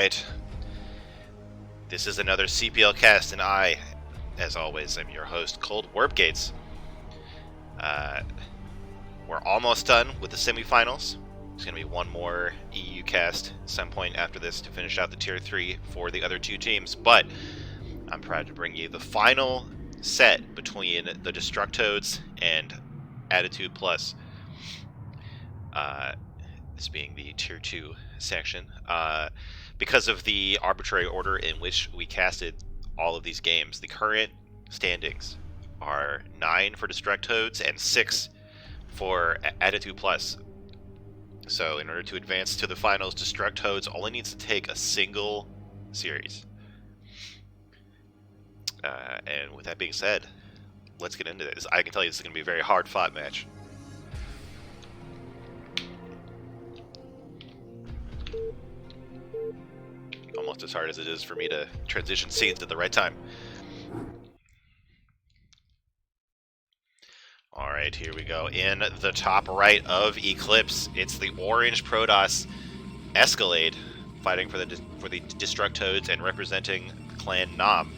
Alright. This is another CPL cast, and I, as always, am your host, Cold Warp Gates. We're almost done with the semifinals. There's going to be one more EU cast at some point after this to finish out the Tier 3 for the other two teams, but I'm proud to bring you the final set between the DestrucToads and Attitude Plus. This being the Tier 2 section. Because of the arbitrary order in which we casted all of these games, the current standings are 9 for DestrucToads and 6 for Attitude Plus. So in order to advance to the finals, DestrucToads only needs to take a single series. And with that being said, let's get into this. I can tell you this is going to be a very hard-fought match. Almost as hard as it is for me to transition scenes at the right time. Alright, here we go. In the top right of Eclipse, it's the orange Protoss Escalade fighting for the DestrucToads and representing Clan Nam.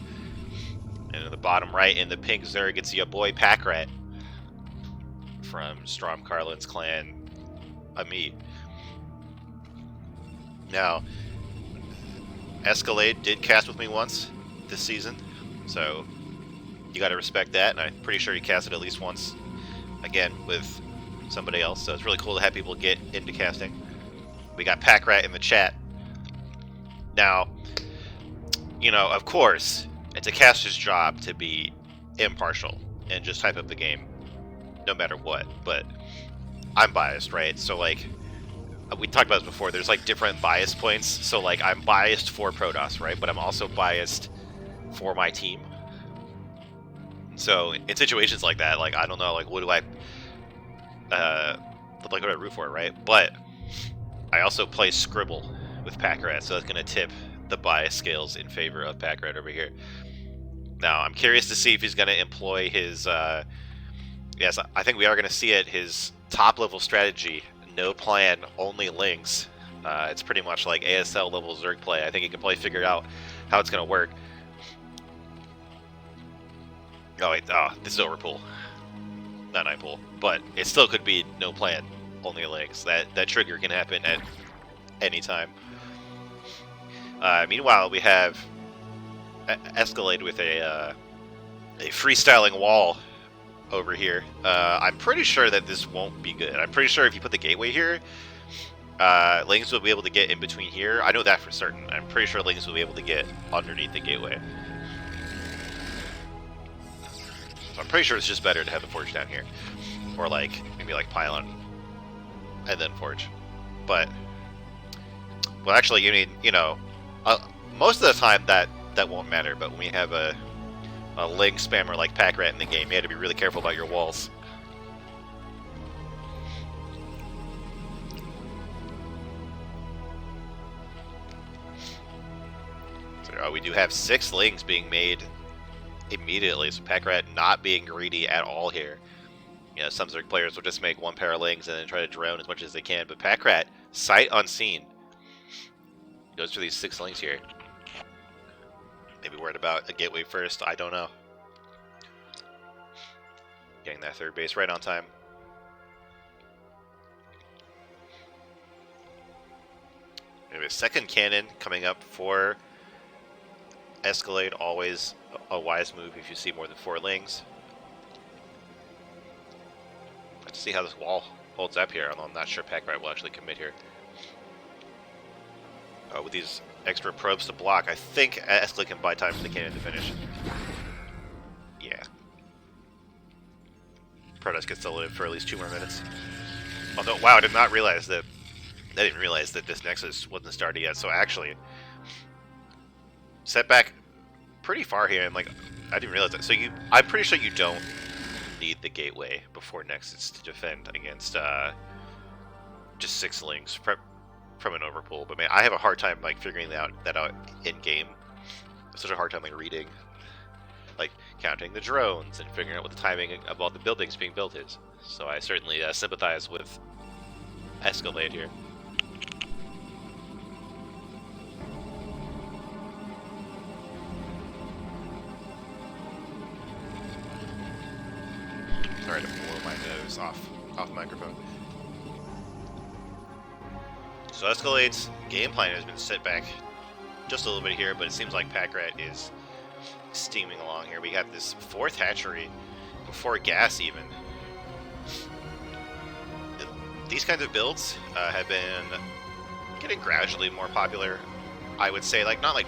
And in the bottom right, in the pink Zerg, it's your boy Packrat from Strom Carlin's clan Amit. Now, Escalade did cast with me once this season, so you gotta respect that, and I'm pretty sure he casted at least once again with somebody else, so it's really cool to have people get into casting. We got Packrat in the chat. Now, you know, of course, it's a caster's job to be impartial and just type up the game no matter what, but I'm biased, right? So, like, we talked about this before, there's like different bias points, so like I'm biased for Protoss, right? But I'm also biased for my team. So in situations like that, like I don't know, like what do I root for, right? But I also play Scribble with Packrat, so that's gonna tip the bias scales in favor of Packrat over here. Now I'm curious to see if he's gonna employ his yes, I think we are gonna see it, his top level strategy. No plan, only links. It's pretty much like ASL level Zerg play. I think he can probably figure out how it's going to work. Oh wait, this is overpool. Not Nightpool. But it still could be no plan, only links. That trigger can happen at any time. Meanwhile, we have Escalade with a freestyling wall over here. I'm pretty sure that this won't be good. I'm pretty sure if you put the gateway here, Lings will be able to get in between here. I know that for certain. I'm pretty sure Lings will be able to get underneath the gateway. So I'm pretty sure it's just better to have the forge down here. Or like, maybe like pylon and then forge. But, well actually, I mean, you know, most of the time that won't matter, but when we have a Ling spammer like Packrat in the game, you have to be really careful about your walls. So we do have 6 Lings being made immediately, so Packrat not being greedy at all here. You know, some Zerg players will just make 1 pair of Lings and then try to drone as much as they can, but Packrat, sight unseen, goes for these 6 Lings here. Maybe worried about a gateway first, I don't know. Getting that 3rd base right on time. Maybe a 2nd cannon coming up for Escalade, always a wise move if you see more than 4 Lings. Let's see how this wall holds up here, although I'm not sure Packrat will actually commit here. With these extra probes to block, I think Escalade can buy time for the cannon to finish. Yeah. Protoss gets to live for at least 2 more minutes. Although, wow, I didn't realize that this Nexus wasn't started yet, so actually, set back pretty far here, and like, I didn't realize that. So I'm pretty sure you don't need the gateway before Nexus to defend against just 6 Lings from an overpool, but man, I have a hard time like figuring that out in game. Such a hard time like reading, like counting the drones and figuring out what the timing of all the buildings being built is. So I certainly sympathize with Escalade here. Sorry to blow my nose off the microphone. So Escalade's game plan has been set back just a little bit here, but it seems like Packrat is steaming along here. We got this 4th hatchery before gas even. These kinds of builds have been getting gradually more popular. I would say, like, not like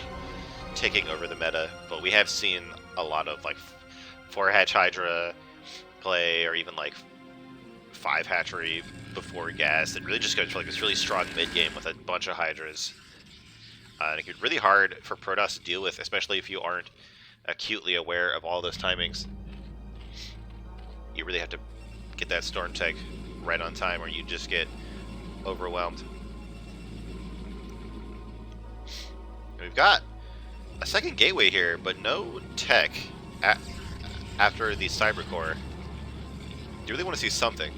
taking over the meta, but we have seen a lot of like 4-hatch Hydra play, or even like 5 hatchery before gas. It really just goes for like this really strong mid game with a bunch of Hydras. And it can be really hard for Protoss to deal with, especially if you aren't acutely aware of all those timings. You really have to get that Storm Tech right on time, or you just get overwhelmed. And we've got a second gateway here, but no tech after the Cyber Core. You really want to see something.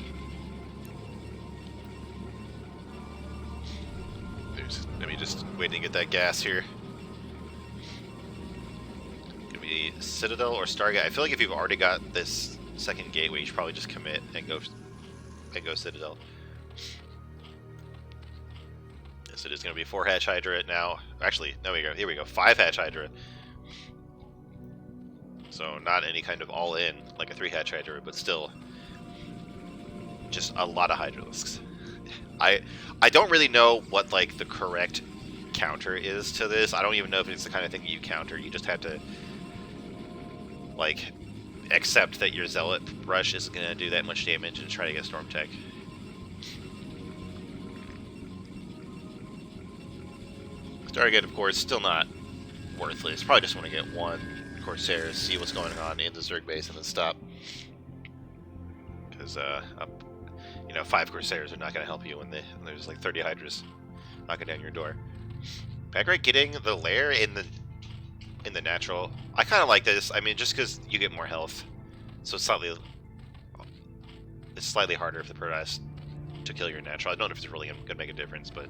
Maybe just waiting to get that gas here. Could be Citadel or Stargate. I feel like if you've already got this second gateway, you should probably just commit and go Citadel. Yes, it is going to be 4-hatch Hydra now. Actually, no, here we go. 5-hatch Hydra. So not any kind of all-in like a 3-hatch Hydra, but still just a lot of Hydralisks. I don't really know what like the correct counter is to this. I don't even know if it's the kind of thing you counter. You just have to like accept that your Zealot rush isn't going to do that much damage and try to get Storm Tech. Stargate, of course, still not worthless. Probably just want to get 1 Corsair, see what's going on in the Zerg base, and then stop. Because, you know, 5 Corsairs are not going to help you when there's like 30 Hydras knocking down your door. Packrat getting the lair in the natural. I kind of like this. I mean, just because you get more health, so it's slightly harder for the Protoss to kill your natural. I don't know if it's really going to make a difference, but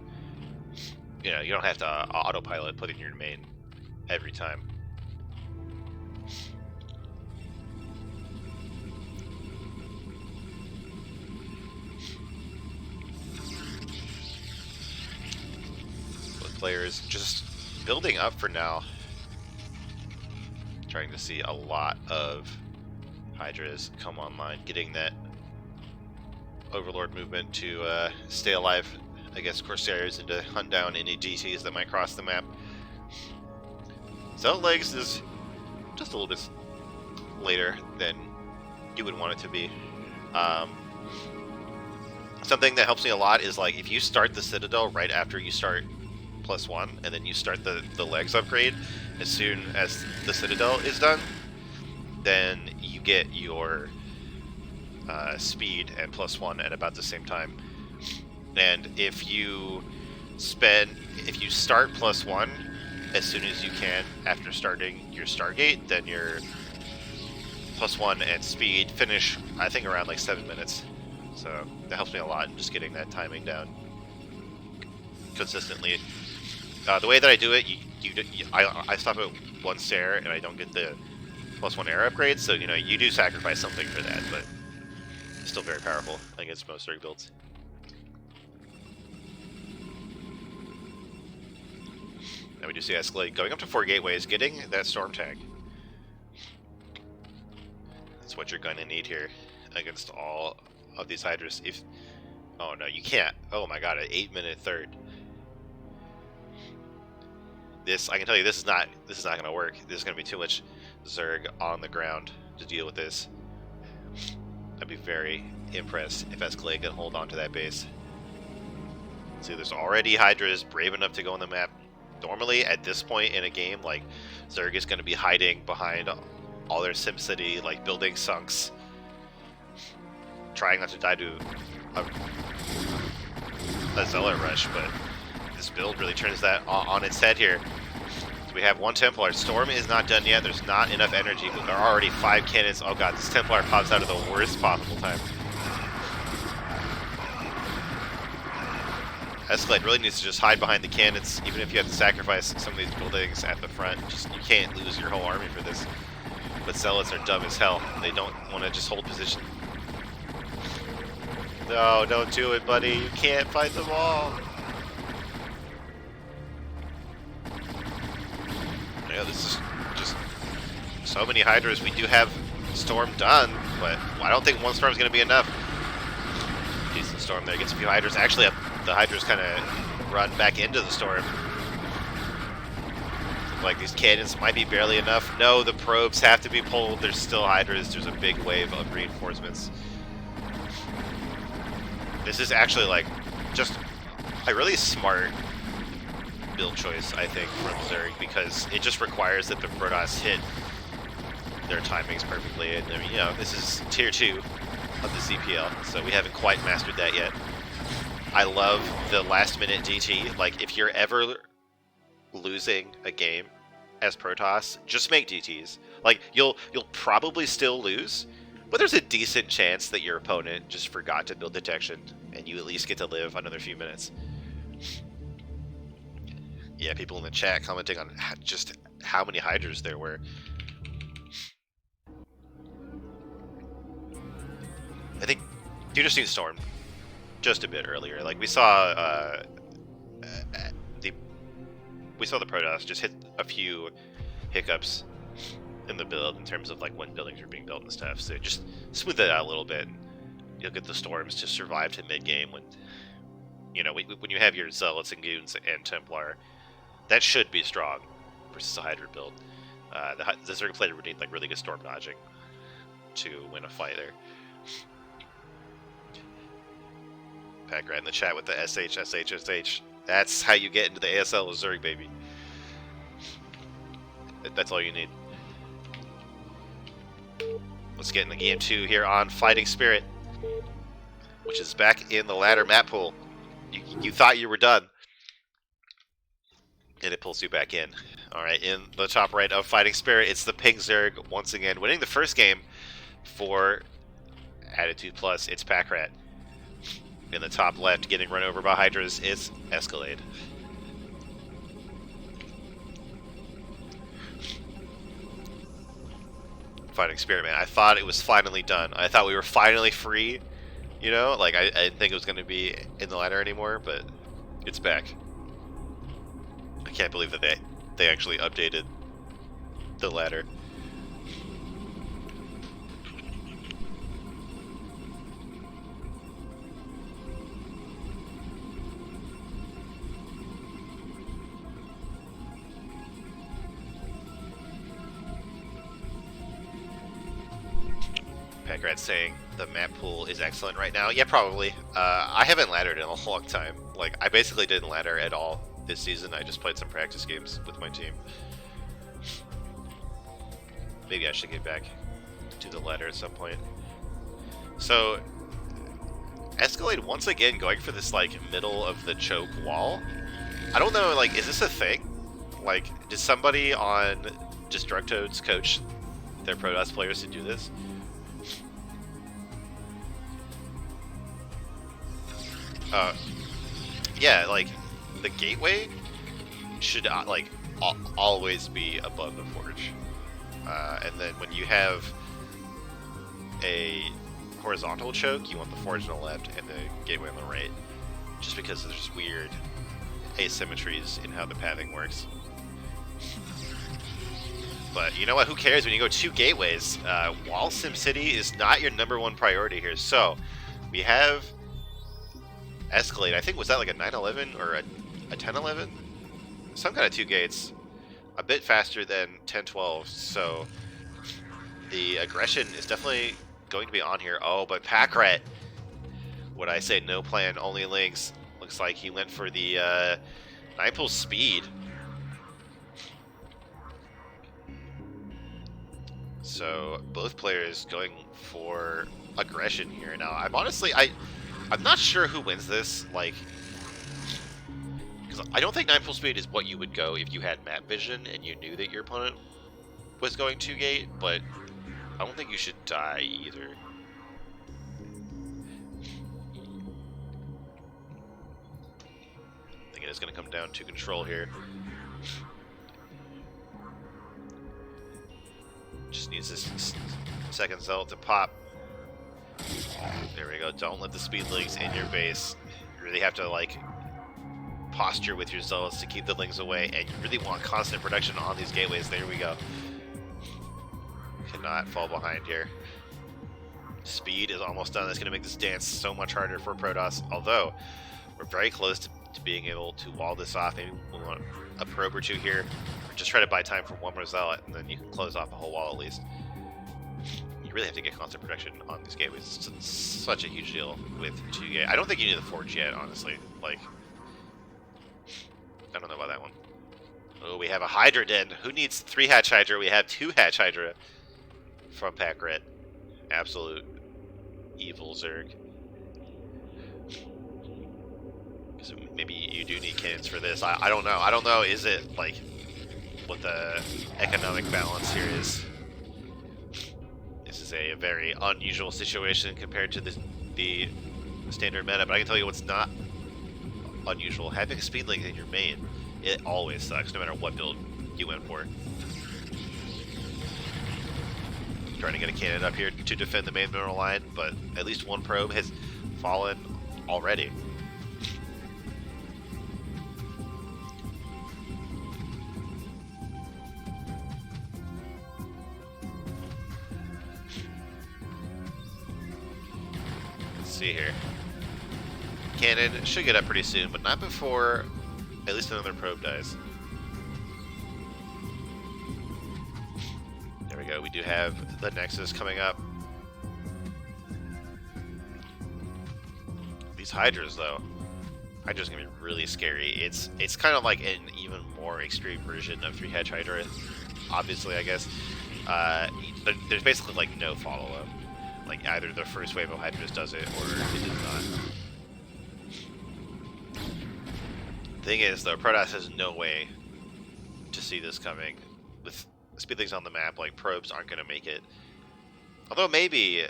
you know, you don't have to autopilot put in your main every time. Players just building up for now. Trying to see a lot of Hydras come online, getting that Overlord movement to stay alive against Corsairs and to hunt down any GTs that might cross the map. Zealot Legs is just a little bit later than you would want it to be. Something that helps me a lot is like if you start the Citadel right after you start +1, and then you start the legs upgrade as soon as the Citadel is done, then you get your speed and +1 at about the same time. And if you start +1 as soon as you can after starting your Stargate, then your +1 and speed finish, I think, around like 7 minutes. So that helps me a lot in just getting that timing down consistently. The way that I do it, I stop at 1 stair and I don't get the +1 air upgrade, so you know you do sacrifice something for that, but it's still very powerful against most Zerg builds. Now we do see Escalade going up to 4 gateways, getting that Storm Tag. That's what you're going to need here against all of these Hydras. Oh no, you can't. Oh my god, an 8-minute third. I can tell you, this is not going to work. There's going to be too much Zerg on the ground to deal with this. I'd be very impressed if Escalade can hold on to that base. See, there's already Hydras brave enough to go on the map. Normally, at this point in a game, like, Zerg is going to be hiding behind all their SimCity, like, building sunks, trying not to die to a Zealot rush, but this build really turns that on its head here. So we have 1 Templar. Storm is not done yet. There's not enough energy, but there are already 5 cannons. Oh god, this Templar pops out at the worst possible time. Escalade really needs to just hide behind the cannons, even if you have to sacrifice some of these buildings at the front. You can't lose your whole army for this. But Zealots are dumb as hell. They don't want to just hold position. No, don't do it, buddy. You can't fight them all. Yeah, this is just so many Hydras. We do have Storm done, but I don't think one Storm is going to be enough. Decent Storm there. Gets a few Hydras. Actually, the Hydras kind of run back into the Storm. Like these cannons might be barely enough. No, the probes have to be pulled. There's still Hydras. There's a big wave of reinforcements. This is actually like just a really smart build choice, I think, from Zerg, because it just requires that the Protoss hit their timings perfectly. And I mean, you know, this is tier 2 of the CPL, so we haven't quite mastered that yet. I love the last minute DT. Like, if you're ever losing a game as Protoss, just make DTs. Like, you'll probably still lose, but there's a decent chance that your opponent just forgot to build detection, and you at least get to live another few minutes. Yeah, people in the chat commenting on just how many Hydras there were. I think you just need Storm just a bit earlier. Like, we saw the Protoss just hit a few hiccups in the build in terms of like when buildings are being built and stuff. So just smooth that out a little bit. You'll get the Storms to survive to mid game when, you know, when you have your Zealots and Goons and Templar. That should be strong versus a Hydra build. The Zerg player would need like really good Storm dodging to win a fight there. Packrat in the chat with the SH. That's how you get into the ASL with Zerg, baby. That's all you need. Let's get into game 2 here on Fighting Spirit, which is back in the ladder map pool. You thought you were done, and it pulls you back in. Alright, in the top right of Fighting Spirit, it's the Pink Zerg once again winning the first game for Attitude Plus. It's Packrat. In the top left, getting run over by Hydras, it's Escalade. Fighting Spirit, man. I thought it was finally done. I thought we were finally free. You know, like I didn't think it was going to be in the ladder anymore, but it's back. I can't believe that they actually updated the ladder. Packrat saying the map pool is excellent right now. Yeah, probably. I haven't laddered in a long time. Like, I basically didn't ladder at all this season. I just played some practice games with my team. Maybe I should get back to the ladder at some point. So, Escalade once again going for this, like, middle of the choke wall. I don't know, like, is this a thing? Like, did somebody on DestrucToads coach their Protoss players to do this? Yeah, like, the gateway should, like, always be above the forge. And then when you have a horizontal choke, you want the forge on the left and the gateway on the right. Just because there's weird asymmetries in how the pathing works. But you know what, who cares when you go 2 gateways? Wall SimCity is not your #1 priority here. So, we have Escalade. I think, was that like a 911 or a 1011? Some kind of 2 gates. A bit faster than 1012, so the aggression is definitely going to be on here. Oh, but Packrat, would I say no plan, only links. Looks like he went for the 9-pull speed. So both players going for aggression here. Now, I'm honestly, I'm not sure who wins this, like, because I don't think 9-pull speed is what you would go if you had map vision and you knew that your opponent was going 2 gate, but I don't think you should die either. I think it is going to come down to control here. Just needs this second zealot to pop. There we go. Don't let the speedlings in your base. You really have to, like, posture with your zealots to keep the lings away, and you really want constant production on these gateways. There we go. Cannot fall behind here. Speed is almost done. That's going to make this dance so much harder for Protoss, although we're very close to being able to wall this off. Maybe we want a probe or two here, or just try to buy time for one more zealot, and then you can close off a whole wall at least. You really have to get constant protection on these gateways. It's such a huge deal with 2 gate. I don't think you need the forge yet, honestly. Like, I don't know about that one. Oh, we have a Hydra Den. Who needs 3 Hatch Hydra? We have 2 Hatch Hydra from Pack Red. Absolute evil Zerg. So maybe you do need cannons for this. I don't know. I don't know. Is it, like, what the economic balance here is? This is a very unusual situation compared to the standard meta, but I can tell you what's not unusual. Having a speedling in your main, it always sucks, no matter what build you went for. Trying to get a cannon up here to defend the main mineral line, but at least one probe has fallen already. Let's see here. Cannon should get up pretty soon, but not before at least another probe dies. There we go. We do have the Nexus coming up. These Hydras, though. Hydra's gonna be really scary. It's kind of like an even more extreme version of 3 Hatch Hydra. Obviously, I guess. There's basically like no follow-up. Like either the first wave of Hydras does it or it does not. Thing is, though, Protoss has no way to see this coming. With speedlings on the map, like, probes aren't going to make it. Although maybe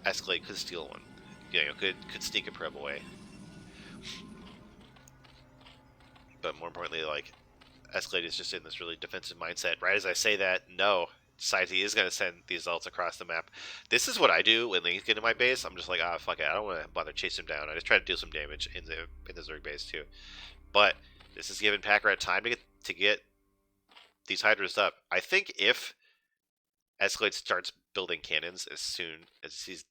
Escalade could steal one. You know, could sneak a probe away. But more importantly, like, Escalade is just in this really defensive mindset. Right as I say that, no, decides he is going to send these ults across the map. This is what I do when Lings get into my base. I'm just like, ah, fuck it. I don't want to bother chase him down. I just try to deal some damage in the Zerg base too. But this is giving Pack Rat time to get these Hydras up. I think if Escalade starts building cannons as soon as he sees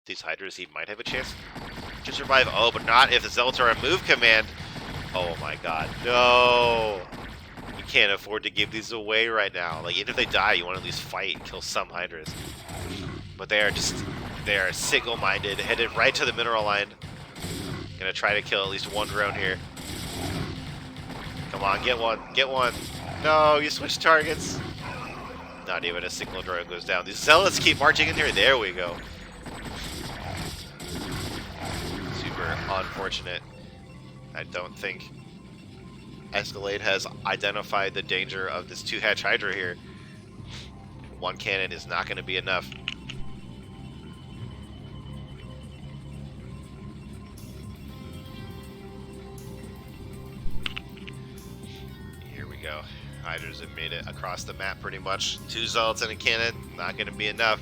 these Hydras, he might have a chance to survive. Oh, but not if the Zealots are a move command. Oh my god, no! You can't afford to give these away right now. Like, even if they die, you want to at least fight and kill some Hydras. But they are single-minded, headed right to the mineral line. Gonna try to kill at least one drone here. Come on, get one. No, you switch targets. Not even a single drone goes down. These Zealots keep marching in here. There we go. Super unfortunate. I don't think Escalade has identified the danger of this 2 Hatch Hydra here. One cannon is not going to be enough. Here we go. Hydras have made it across the map pretty much. 2 Zealots and a cannon, not going to be enough.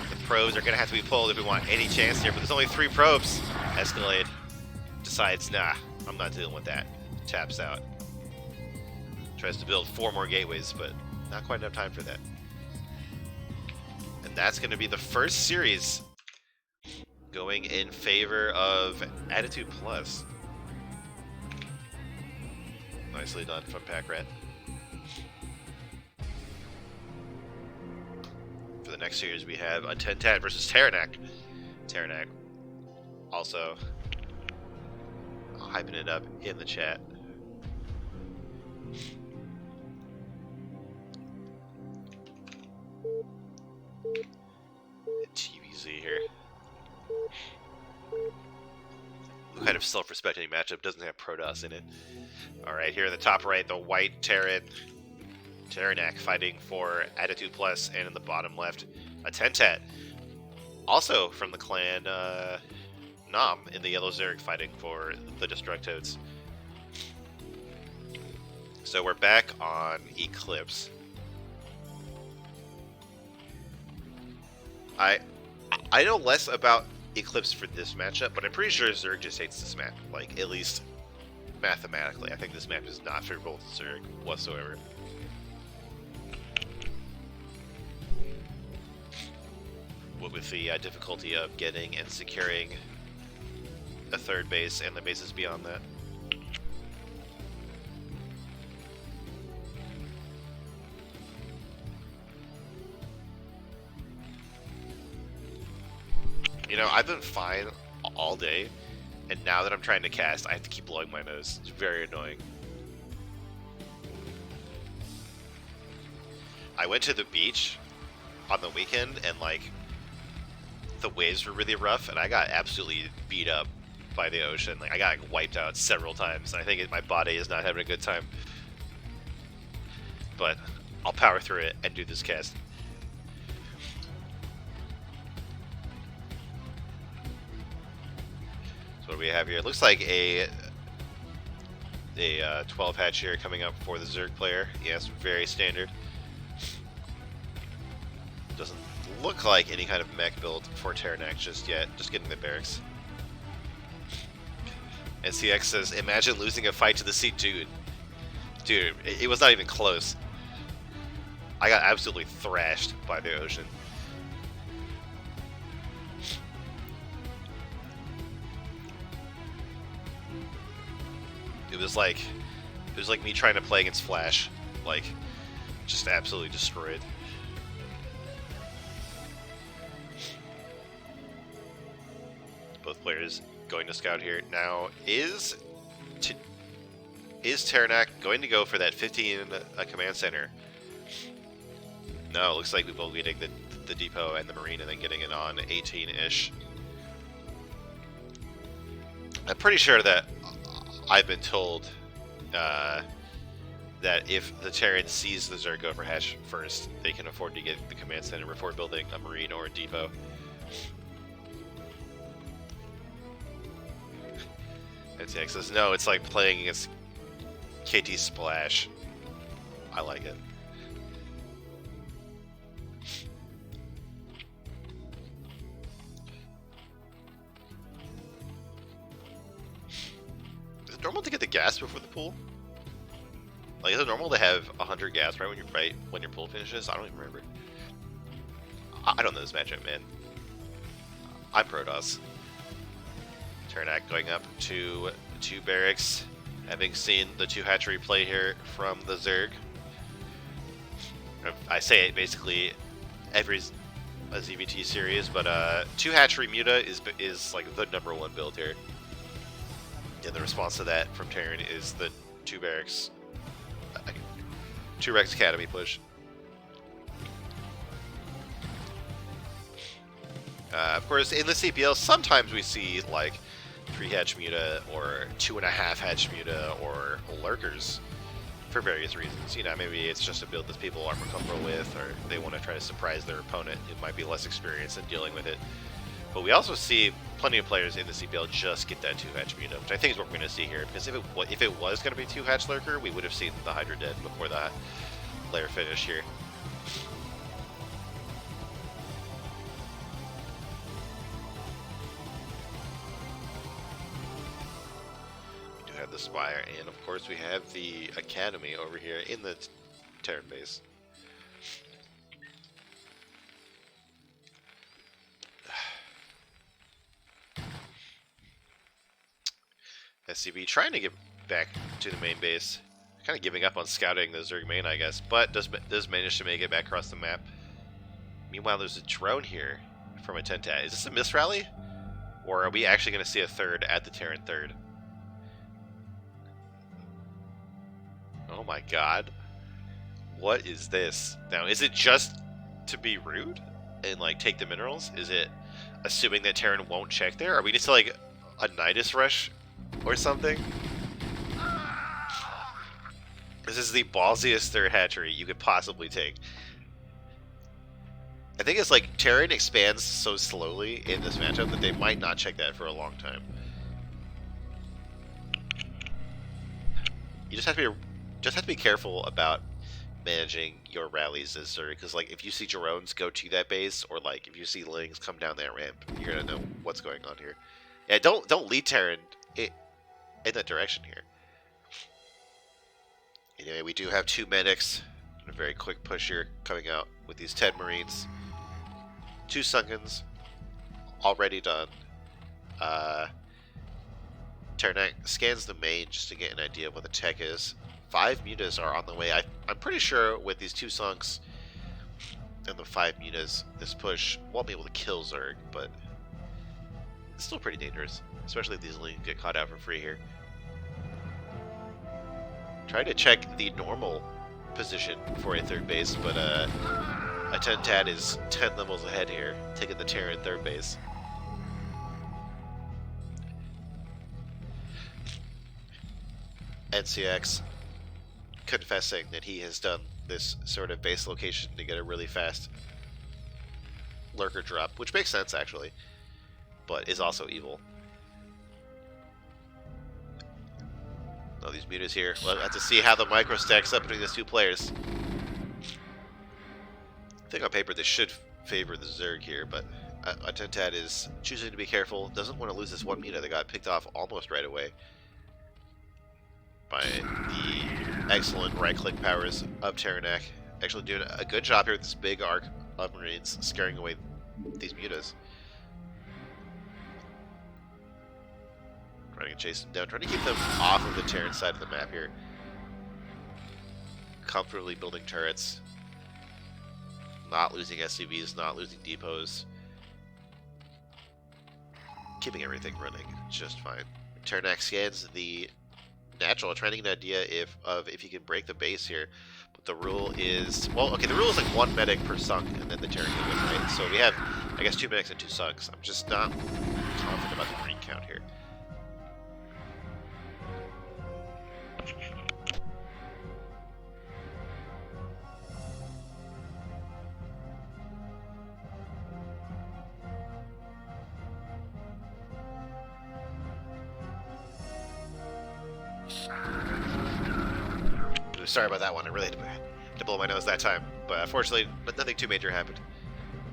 The probes are going to have to be pulled if we want any chance here, but there's only 3 probes. Escalade decides, nah, I'm not dealing with that. Taps out. Tries to build 4 more gateways, but not quite enough time for that. And that's going to be the first series going in favor of Attitude Plus. Nicely done from Pack Rat. For the next series, we have a Tentat versus Terranak. Terranak also hyping it up in the chat. TVZ here. What kind of self-respecting matchup doesn't have Protoss in it? Alright, here in the top right, the white Terran. Terranak fighting for Attitude Plus, and in the bottom left, a Tentat. Also from the clan Nam in the Yellow Zerg fighting for the DestrucToads. So we're back on Eclipse. I I know less about Eclipse for this matchup, but I'm pretty sure Zerg just hates this map. Like, at least mathematically. I think this map is not favorable to Zerg whatsoever. With the difficulty of getting and securing a third base and the bases beyond that. You know, I've been fine all day, and now that I'm trying to cast, I have to keep blowing my nose. It's very annoying. I went to the beach on the weekend, and like, the waves were really rough, and I got absolutely beat up by the ocean. Like, I got like, wiped out several times, and I think my body is not having a good time. But I'll power through it and do this cast. So what do we have here? It looks like a 12 hatch here coming up for the Zerg player. Yes, very standard. Doesn't look like any kind of mech build for Terranak just yet. Just getting the barracks. And CX says, imagine losing a fight to the sea. Dude, it was not even close. I got absolutely thrashed by the ocean. It was like me trying to play against Flash. Like, just absolutely destroyed. Both players going to scout here. Now, is Terranak going to go for that 15 command center? No, it looks like we'll be getting the depot and the marine and then getting it on 18-ish. I'm pretty sure that I've been told that if the Terran sees the Zerg go for hatch first, they can afford to get the command center before building a marine or a depot. And TX says, no, it's like playing against KT Splash. I like it. Is it normal to get the gas before the pool? Like, is it normal to have 100 gas right when your pool finishes? I don't even remember. I don't know this matchup, man. I'm Protoss. Terranak going up to 2 barracks, having seen the 2 hatchery play here from the Zerg. I say it basically every ZVT series, but 2 hatchery Muta is like the #1 build here. And the response to that from Terran is the 2 barracks, 2 Rex Academy push. Of course, in the CPL, sometimes we see like 3 hatch Muta or 2.5 hatch Muta or lurkers for various reasons. You know, maybe it's just a build that people aren't more comfortable with, or they want to try to surprise their opponent who might be less experienced in dealing with it. But we also see plenty of players in the CPL just get that 2 hatch Muta, which I think is what we're going to see here. Because if it was going to be 2 hatch lurker, we would have seen the Hydra dead before the layer finish here. The Spire, and of course we have the Academy over here in the Terran base. SCV trying to get back to the main base, kind of giving up on scouting the Zerg main, I guess, but does manage to make it back across the map. Meanwhile, there's a drone here from a Tentat. Is this a misrally, or are we actually going to see a third at the Terran third? Oh my god. What is this? Now, is it just to be rude and like take the minerals? Is it assuming that Terran won't check there? Are we just like a Nidus rush or something? This is the ballsiest third hatchery you could possibly take. I think it's like Terran expands so slowly in this matchup that they might not check that for a long time. You just have to be careful about managing your rallies as Zerg, because like if you see drones go to that base, or like if you see Lings come down that ramp, you're gonna know what's going on here. Yeah, don't lead Terran in that direction here. Anyway, we do have 2 medics. A very quick push here coming out with these 10 Marines. 2 Sunkens already done. Terranak scans the main just to get an idea of what the tech is. 5 mutas are on the way. I'm pretty sure with these 2 Sunks and the 5 mutas, this push won't be able to kill Zerg, but it's still pretty dangerous, especially if these Lings get caught out for free here. Trying to check the normal position for a 3rd base, but a Attentad is 10 levels ahead here, taking the Terran 3rd base. NCX confessing that he has done this sort of base location to get a really fast lurker drop, which makes sense actually, but is also evil. Oh, these mutas here. We'll have to see how the micro stacks up between these 2 players. I think on paper this should favor the Zerg here, but Attentad is choosing to be careful. Doesn't want to lose this 1 muta that got picked off almost right away by the excellent right-click powers of Terranak. Actually doing a good job here with this big arc of Marines, scaring away these mutas. Trying to chase them down, trying to keep them off of the Terran side of the map here. Comfortably building turrets. Not losing SCVs, not losing depots. Keeping everything running just fine. Terranak scans the natural, trying to get an idea if he can break the base here. But the rule is, well, okay, the rule is like 1 medic per sunk, and then the Terran can win, right? So we have, I guess, 2 medics and 2 sunks. I'm just not confident about the Marine count here. Sorry about that one. I really had to blow my nose that time. But unfortunately, nothing too major happened.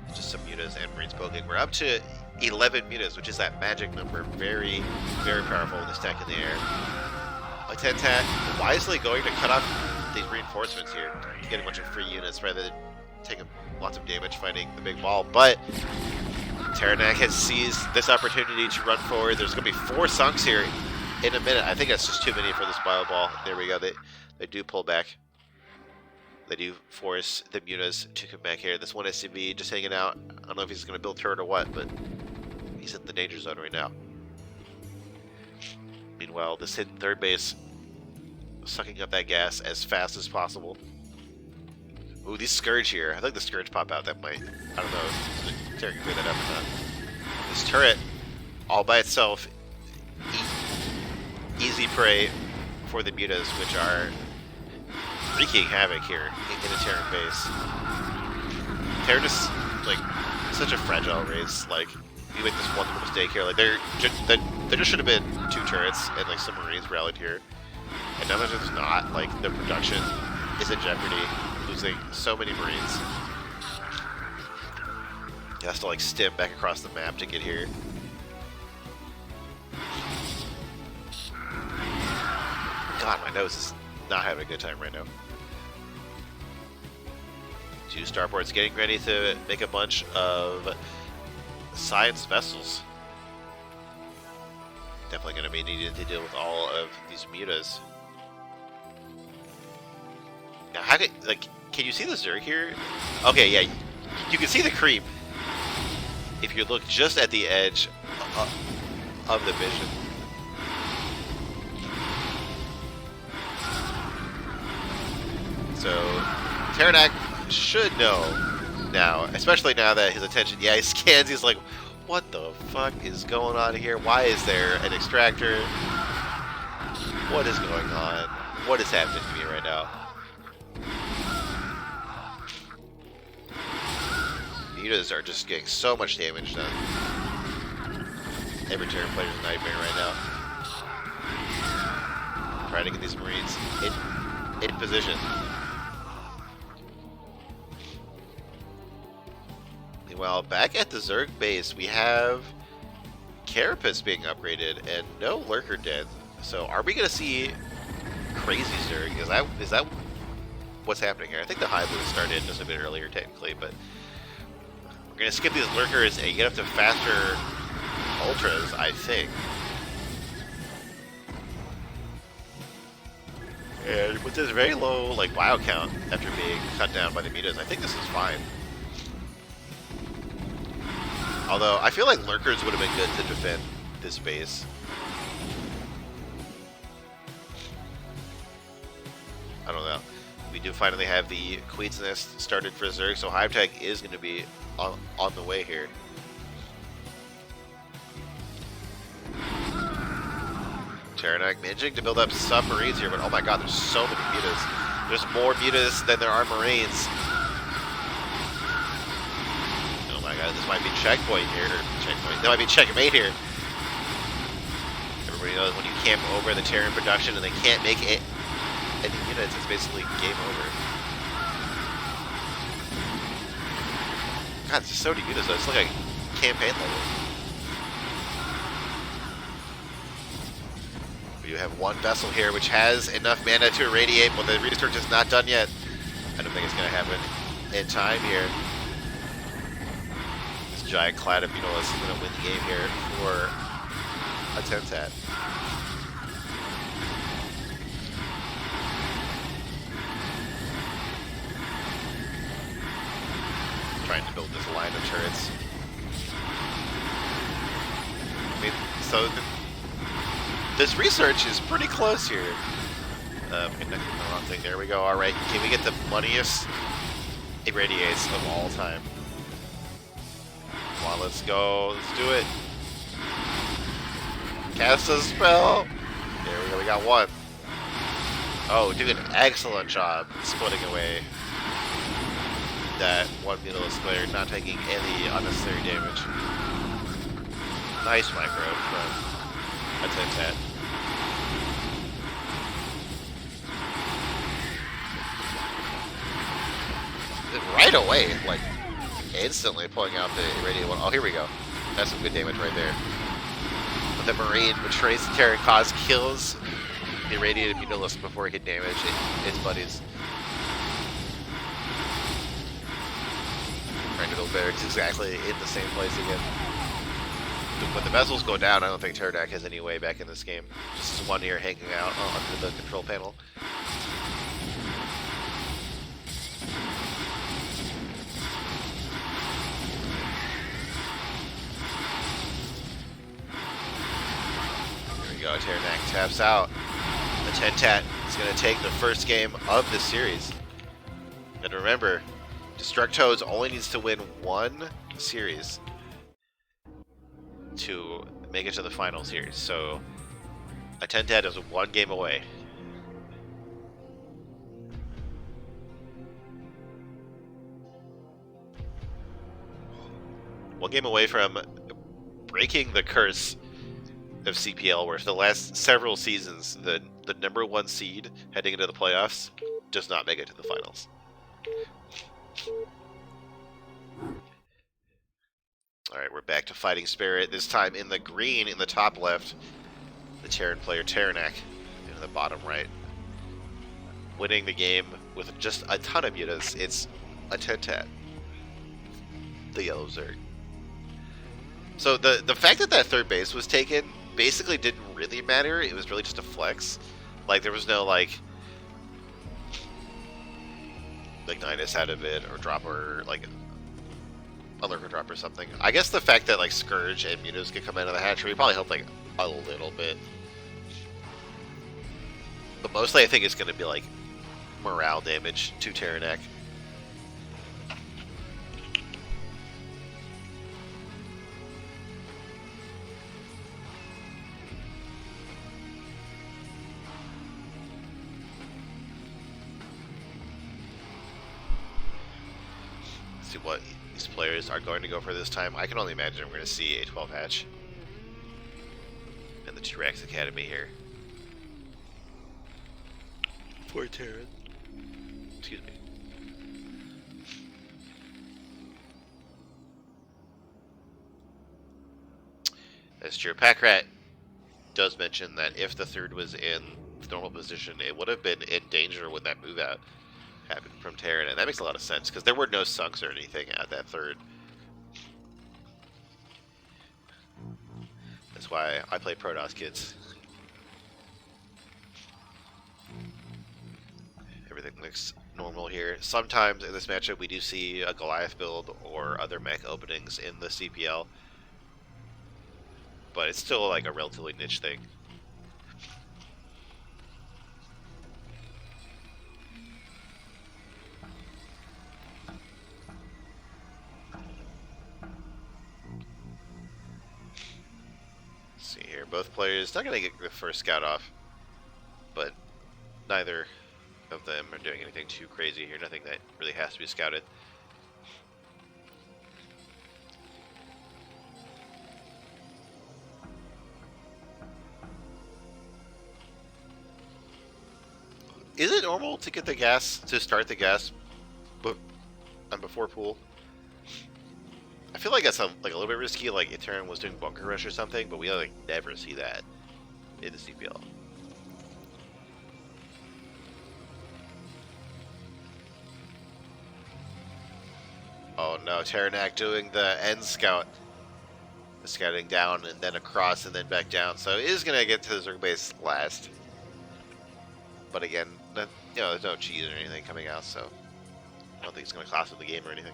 Just some mutas and Marines poking. We're up to 11 mutas, which is that magic number. Very, very powerful with the stack in the air. Attentad wisely going to cut off these reinforcements here, getting a bunch of free units rather than taking lots of damage fighting the big ball. But Terranak has seized this opportunity to run forward. There's going to be 4 sunks here in a minute. I think that's just too many for this bio ball. There we go. They do pull back. They do force the mutas to come back here. This 1 SCV just hanging out. I don't know if he's going to build turret or what, but he's in the danger zone right now. Meanwhile, this hidden 3rd base sucking up that gas as fast as possible. Ooh, these Scourge here. I think the Scourge pop out. That might, I don't know if Terran can clear that up or not. This turret, all by itself, easy prey for the mutas, which are wreaking havoc here in the Terran base. Terran is like such a fragile race. Like you make this one little mistake here, like there just should have been 2 turrets and like some Marines rallied here, and now that there's not, like the production is in jeopardy, losing so many Marines. He has to like stim back across the map to get here. God, my nose is not having a good time right now. 2 starports getting ready to make a bunch of science vessels. Definitely going to be needed to deal with all of these mutas. Now, how can you see the Zerg here? Okay, yeah, you can see the creep if you look just at the edge of the vision. So, Terranak should know now, especially now that his attention, yeah, he scans, he's like, what the fuck is going on here? Why is there an extractor? What is going on? What is happening to me right now? Mutas are just getting so much damage done. Every Terran player's a nightmare right now. Trying to get these Marines in position. Well, back at the Zerg base, we have Carapace being upgraded and no Lurker dead. So are we going to see crazy Zerg? Is that what's happening here? I think the Hive would have started just a bit earlier technically, but we're going to skip these Lurkers and get up to faster Ultras, I think. And with this very low like WoW count after being cut down by the mutas, I think this is fine. Although I feel like Lurkers would have been good to defend this base. I don't know. We do finally have the Queen's Nest started for Zerg, so Hive Tech is going to be on the way here. Terranak managing to build up submarines here, but oh my god, there's so many mutas. There's more mutas than there are marines. Oh my god, this might be checkpoint here. That might be checkmate here. Everybody knows when you camp over the Terran production and they can't make it any units, it's basically game over. God, there's just so many units though. It's like a campaign level. We do have one vessel here which has enough mana to irradiate, but the research is not done yet. I don't think it's going to happen in time here. This giant clad of Mutalisk is going to win the game here for a 10-tat. Trying to build this line of turrets. I mean, so this research is pretty close here. Connecting the wrong thing. There we go. All right, can we get the moneyest irradiates of all time? Come on, let's go. Let's do it. Cast a spell. There we go. We got one. Oh, doing an excellent job splitting away that one Mutalisk player, not taking any unnecessary damage. Nice micro from a 10-tat. Right away, like instantly pulling out the irradiated one. Oh, here we go. That's some good damage right there. But the Marine betrays the Terran cause, kills the irradiated Mutalisk before it can damage its buddies. Trying to build barracks exactly in the same place again. When the vessels go down, I don't think Terranak has any way back in this game. Just one here hanging out under the control panel. There we go, Terranak taps out. The 10-tat is going to take the first game of this series. And remember, DestrucToads only needs to win one series to make it to the final series. So a 10-tat is one game away. One game away from breaking the curse of CPL, where for the last several seasons, the #1 seed heading into the playoffs does not make it to the finals. Alright, we're back to Fighting Spirit, this time in the green in the top left. The Terran player, Terranak, in the bottom right. Winning the game with just a ton of mutas. It's a 10-tat. The yellow Zerg. So the fact that that third base was taken basically didn't really matter. It was really just a flex. Like, there was no, like Ignitus out of it, or drop, or, like, a Lurker drop or something. I guess the fact that, like, Scourge and Mutas could come out of the hatchery probably helped, like, a little bit. But mostly I think it's going to be, like, morale damage to Terranak. See what these players are going to go for this time. I can only imagine we're going to see a 12 hatch in the T-Rex Academy here. For Terran. Excuse me. is true. Packrat does mention that if the third was in the normal position, it would have been in danger when that move out happened from Terran, and that makes a lot of sense because there were no sunks or anything at that third. That's why I play Protoss, kids. Everything looks normal here. Sometimes in this matchup we do see a Goliath build or other mech openings in the CPL, but it's still like a relatively niche thing. See here, both players not going to get the first scout off, but neither of them are doing anything too crazy here. Nothing that really has to be scouted. Is it normal to get the gas, to start the gas before pool? I feel like that's like a little bit risky, like if Terran was doing bunker rush or something, but we like never see that in the CPL. Oh no, Terranak doing the end scout. The scouting down and then across and then back down. So it is going to get to the Zerg base last. But again, there's no cheese or anything coming out, so I don't think it's going to cost with the game or anything.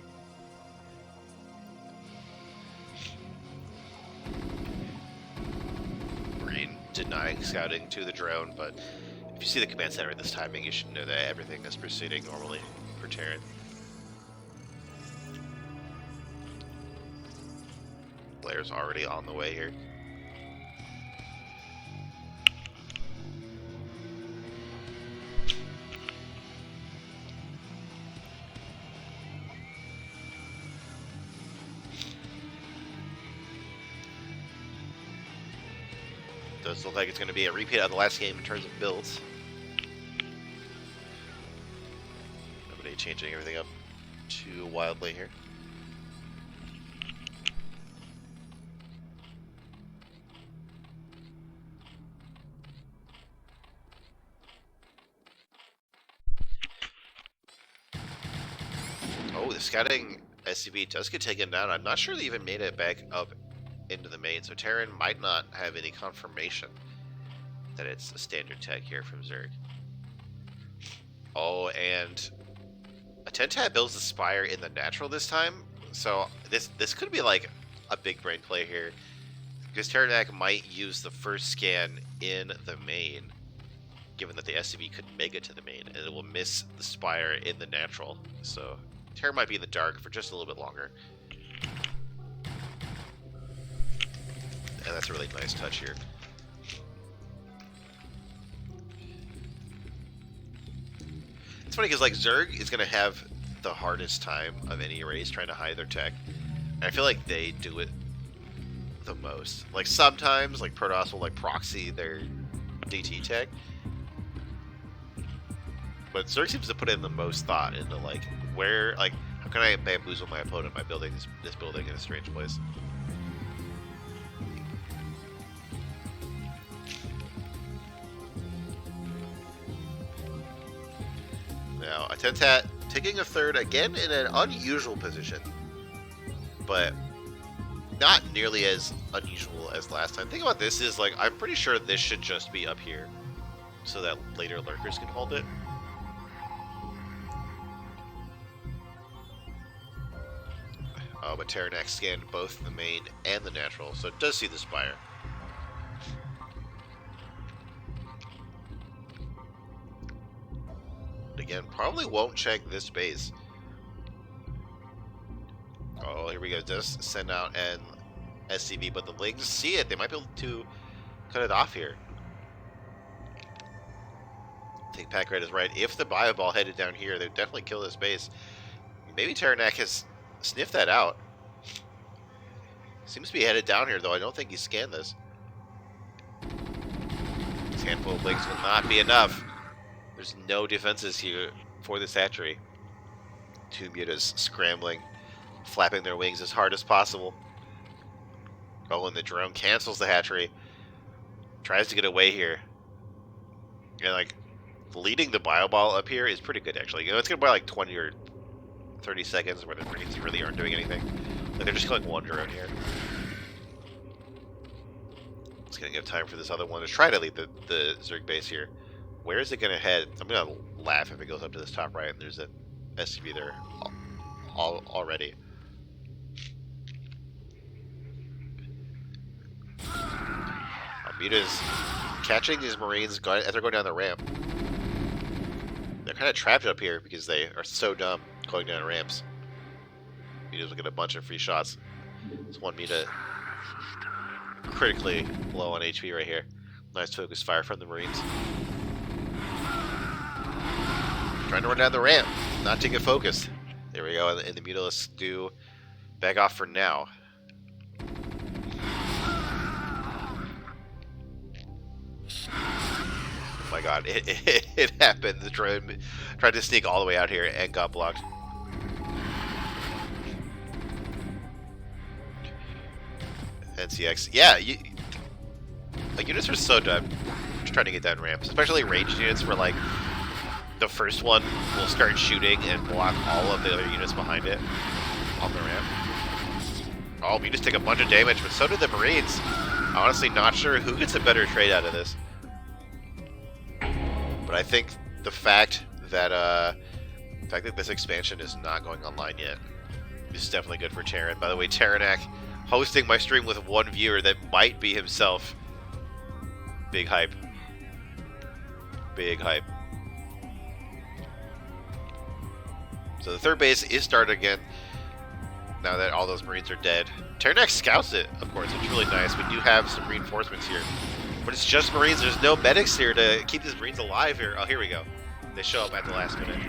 Marine denying scouting to the drone, but if you see the command center at this timing, you should know that everything is proceeding normally for Terran. Players already on the way here. Does look like it's going to be a repeat of the last game in terms of builds. Nobody changing everything up too wildly here. Oh, the scouting SCV does get taken down. I'm not sure they even made it back up into the main, so Terran might not have any confirmation that it's a standard tech here from Zerg. Oh, and a 10-tab builds the Spire in the natural this time, so this could be like a big brain play here, because Terranak might use the first scan in the main, given that the SCV couldn't make it to the main, and it will miss the Spire in the natural, so Terra might be in the dark for just a little bit longer. And that's a really nice touch here. It's funny because like Zerg is going to have the hardest time of any race trying to hide their tech. And I feel like they do it the most. Like sometimes like Protoss will like proxy their DT tech. But Zerg seems to put in the most thought into like where, like, how can I bamboozle my opponent by building this building in a strange place? Now, a 10-tat taking a third again in an unusual position, but not nearly as unusual as last time. The thing about this is, like, I'm pretty sure this should just be up here so that later lurkers can hold it. Oh, but Terranak scanned both the main and the natural, so it does see the Spire. Again, probably won't check this base. Oh, here we go. Does send out an SCV, but the Lings see it. They might be able to cut it off here. I think Packrat is right. If the Bio Ball headed down here, they'd definitely kill this base. Maybe Terranak has sniffed that out. Seems to be headed down here, though. I don't think he scanned this. This handful of Lings will not be enough. There's no defenses here for this hatchery. Two mutas scrambling, flapping their wings as hard as possible. Oh, and the drone cancels the hatchery. Tries to get away here. And, like, leading the bio ball up here is pretty good, actually. You know, it's going to buy, like, 20 or 30 seconds where the Marines really aren't doing anything. Like, they're just killing one drone here. It's going to give time for this other one to try to lead the Zerg base here. Where is it going to head? I'm going to laugh if it goes up to this top right and there's an SCV there already. Muta's catching these Marines as they're going down the ramp. They're kind of trapped up here because they are so dumb going down ramps. Muta's will get a bunch of free shots. This one Muta critically low on HP right here. Nice focus fire from the Marines. Trying to run down the ramp, not to get focused. There we go, and the Mutalists do back off for now. Oh my god, it happened. The drone tried to sneak all the way out here and got blocked. NCX. Yeah, units are so dumb just trying to get down ramps. Especially ranged units where, like, the first one will start shooting and block all of the other units behind it on the ramp. Oh, we just take a bunch of damage, but so did the Marines. Honestly, not sure who gets a better trade out of this. But I think the fact that this expansion is not going online yet is definitely good for Terran. By the way, Terranak hosting my stream with one viewer that might be himself. Big hype. Big hype. So the third base is started again now that all those Marines are dead. Terranak scouts it, of course, which is really nice. We do have some reinforcements here. But it's just Marines. There's no medics here to keep these Marines alive here. Oh, here we go. They show up at the last minute.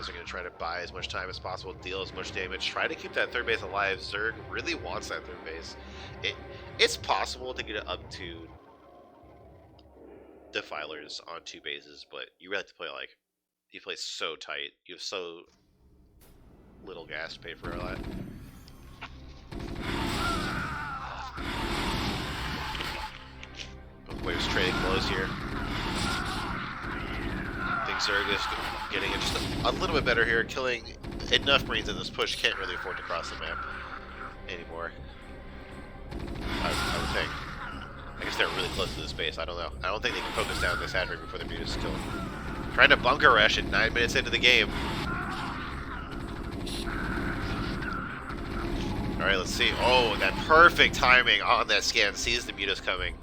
So are going to try to buy as much time as possible, deal as much damage, try to keep that third base alive. Zerg really wants that third base. It's possible to get it up to Defilers on two bases, but you really have to play, like, you play so tight. You have so little gas to pay for all that. Both waves trading blows here. I think Zerg is getting it just a little bit better here, killing enough Marines in this push. Can't really afford to cross the map anymore. I would think. I guess they're really close to this base. I don't know. I don't think they can focus down this hatchery before the Muta's kill. Trying to bunker rush at 9 minutes into the game. Alright, let's see. Oh, that perfect timing on that scan. Sees the Muta's coming.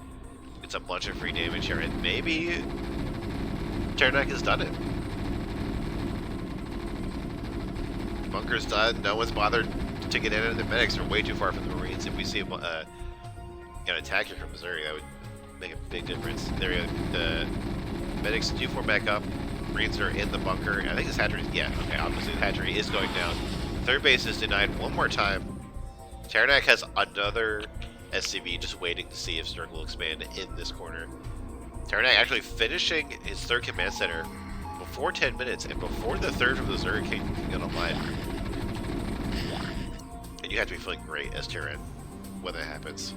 It's a bunch of free damage here. And maybe Terranak has done it. Bunker's done. No one's bothered to get in it. The medics are way too far from the Marines. If we see an attack here from Missouri, that would make a big difference. There we go. The medics do form back up. Marines are in the bunker. I think this hatchery is, yeah, okay, obviously the hatchery is going down. Third base is denied one more time. Terranak has another SCV just waiting to see if Zerg will expand in this corner. Terranak actually finishing his third command center before 10 minutes and before the third from the Zerg can get online. And you have to be feeling great as Terran when that happens.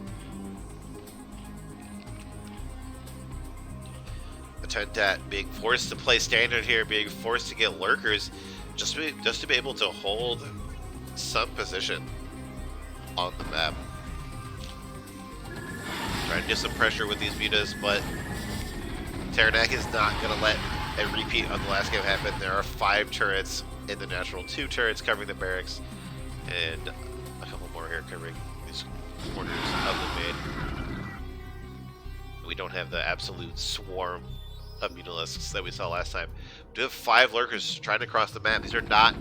Tentat being forced to play standard here, being forced to get lurkers just to be able to hold some position on the map. Trying to get some pressure with these Mutas, but Terranak is not going to let a repeat of the last game happen. There are 5 turrets in the natural, 2 turrets covering the barracks, and a couple more here covering these corners of the main. We don't have the absolute swarm of Mutalisks that we saw last time. We do have 5 lurkers trying to cross the map. These are not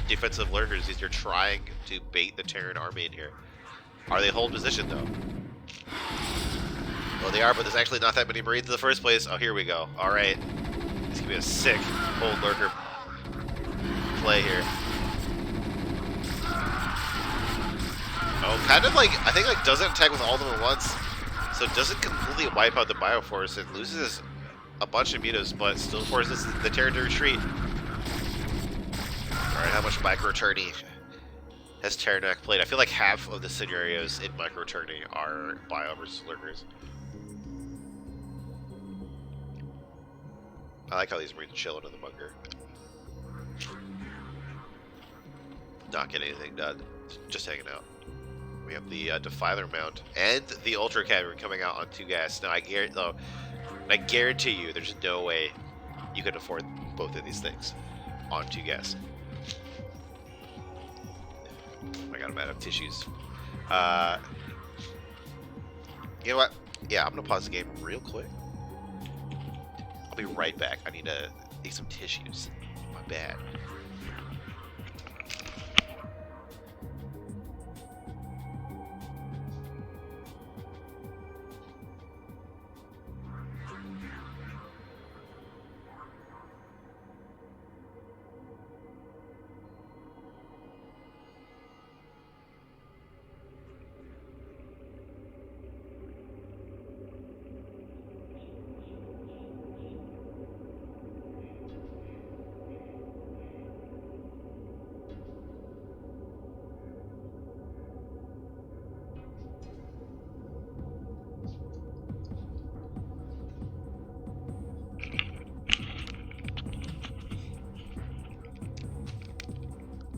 defensive lurkers. These are trying to bait the Terran army in here. Are they hold position though? Well, they are, but there's actually not that many Marines in the first place. Oh, here we go. All right, this could be a sick hold lurker play here. Oh, kind of like, I think, like, doesn't attack with all of them at once. So it doesn't completely wipe out the Bioforce. It loses a bunch of Mutas, but still forces the Terran to retreat. Alright, how much micro-turny has Terranak played? I feel like half of the scenarios in Micro Tourney are Bio versus Lurkers. I like how these Marines chill into the bunker. Not getting anything done. Just hanging out. We have the Defiler mount and the Ultra Cavalry coming out on 2 gas. Now, I guarantee you there's no way you could afford both of these things on 2 gas. I got them out of tissues. You know what? Yeah, I'm gonna pause the game real quick. I'll be right back. I need some tissues. My bad.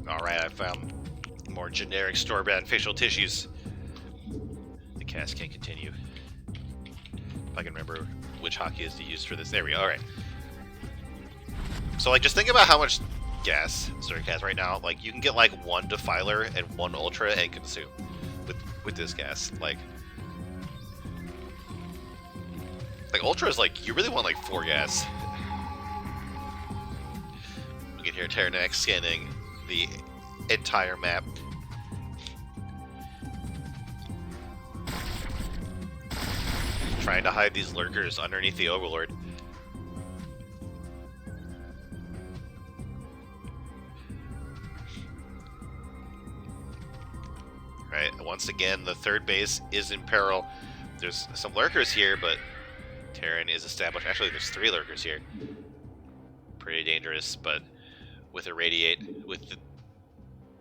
Alright, I found more generic store-brand facial tissues. The cast can continue. If I can remember which hockey is to use for this. There we go, alright. So, like, just think about how much gas Zerg has right now. Like, you can get, like, 1 Defiler and 1 Ultra and consume with this gas. Like, Ultra is, like, you really want, like, 4 gas. We can hear Terranak scanning the entire map. Trying to hide these lurkers underneath the Overlord. Right, once again, the 3rd base is in peril. There's some lurkers here, but Terran is established. Actually, there's 3 lurkers here. Pretty dangerous, but with Irradiate, with the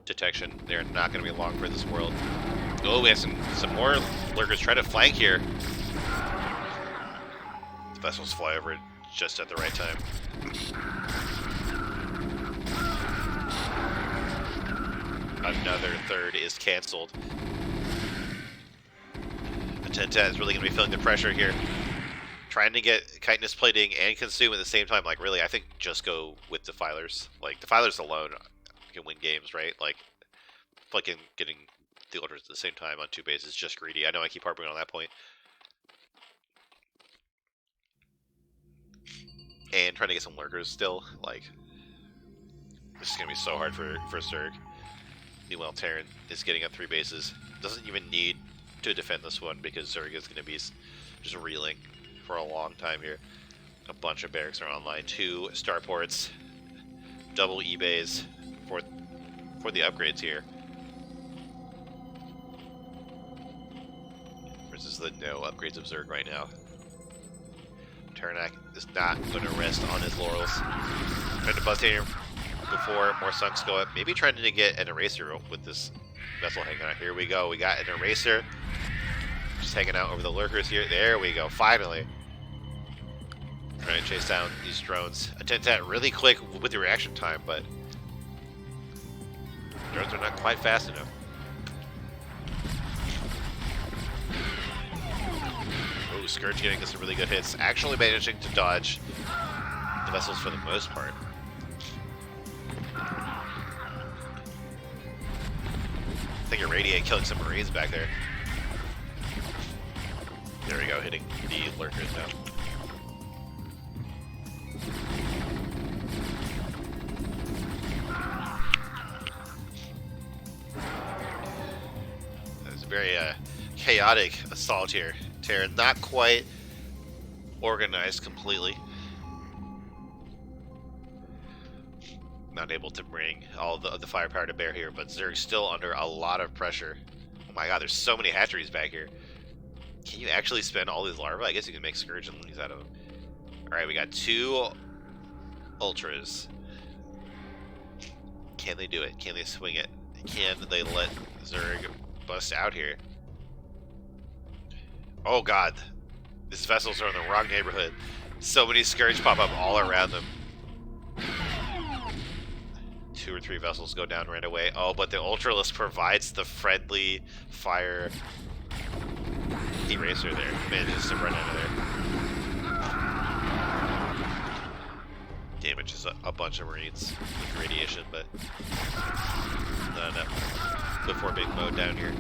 detection, they're not going to be long for this world. Oh, we have some more lurkers try to flank here. The vessels fly over just at the right time. Another 3rd is canceled. The Tentat is really going to be feeling the pressure here. Trying to get Chitinous Plating and Consume at the same time. Like, really, I think just go with Defilers. Like, Defilers alone can win games, right? Like, fucking getting the Ultras at the same time on 2 bases is just greedy. I know I keep harping on that point. And trying to get some lurkers still. Like, this is going to be so hard for Zerg. Meanwhile, Terran is getting up 3 bases. Doesn't even need to defend this one because Zerg is going to be just reeling for a long time here. A bunch of barracks are online. 2 starports, double E-bays for the upgrades here. Versus the no upgrades of Zerg right now. Terranak is not going to rest on his laurels. Trying to bust here before more sunks go up. Maybe trying to get an eraser with this vessel hanging out. Here we go. We got an eraser. Just hanging out over the lurkers here. There we go. Finally. Trying to chase down these drones. Attempt that really quick with the reaction time, but drones are not quite fast enough. Oh, Scourge getting us some really good hits. Actually managing to dodge the vessels for the most part. I think Irradiate killing some Marines back there. There we go, hitting the lurkers now. That was a very chaotic assault here. Terran not quite organized completely. Not able to bring all the firepower to bear here, but Zerg's still under a lot of pressure. Oh my god, there's so many hatcheries back here. Can you actually spend all these larvae? I guess you can make Scourge and Loonies out of them. Alright, we got 2 Ultras. Can they do it? Can they swing it? Can they let Zerg bust out here? Oh god. These vessels are in the wrong neighborhood. So many Scourge pop up all around them. 2 or 3 vessels go down right away. Oh, but the Ultralisk provides the friendly fire eraser there. Manages to run out of there. Damages a bunch of Marines with radiation, but not enough before being mowed down here.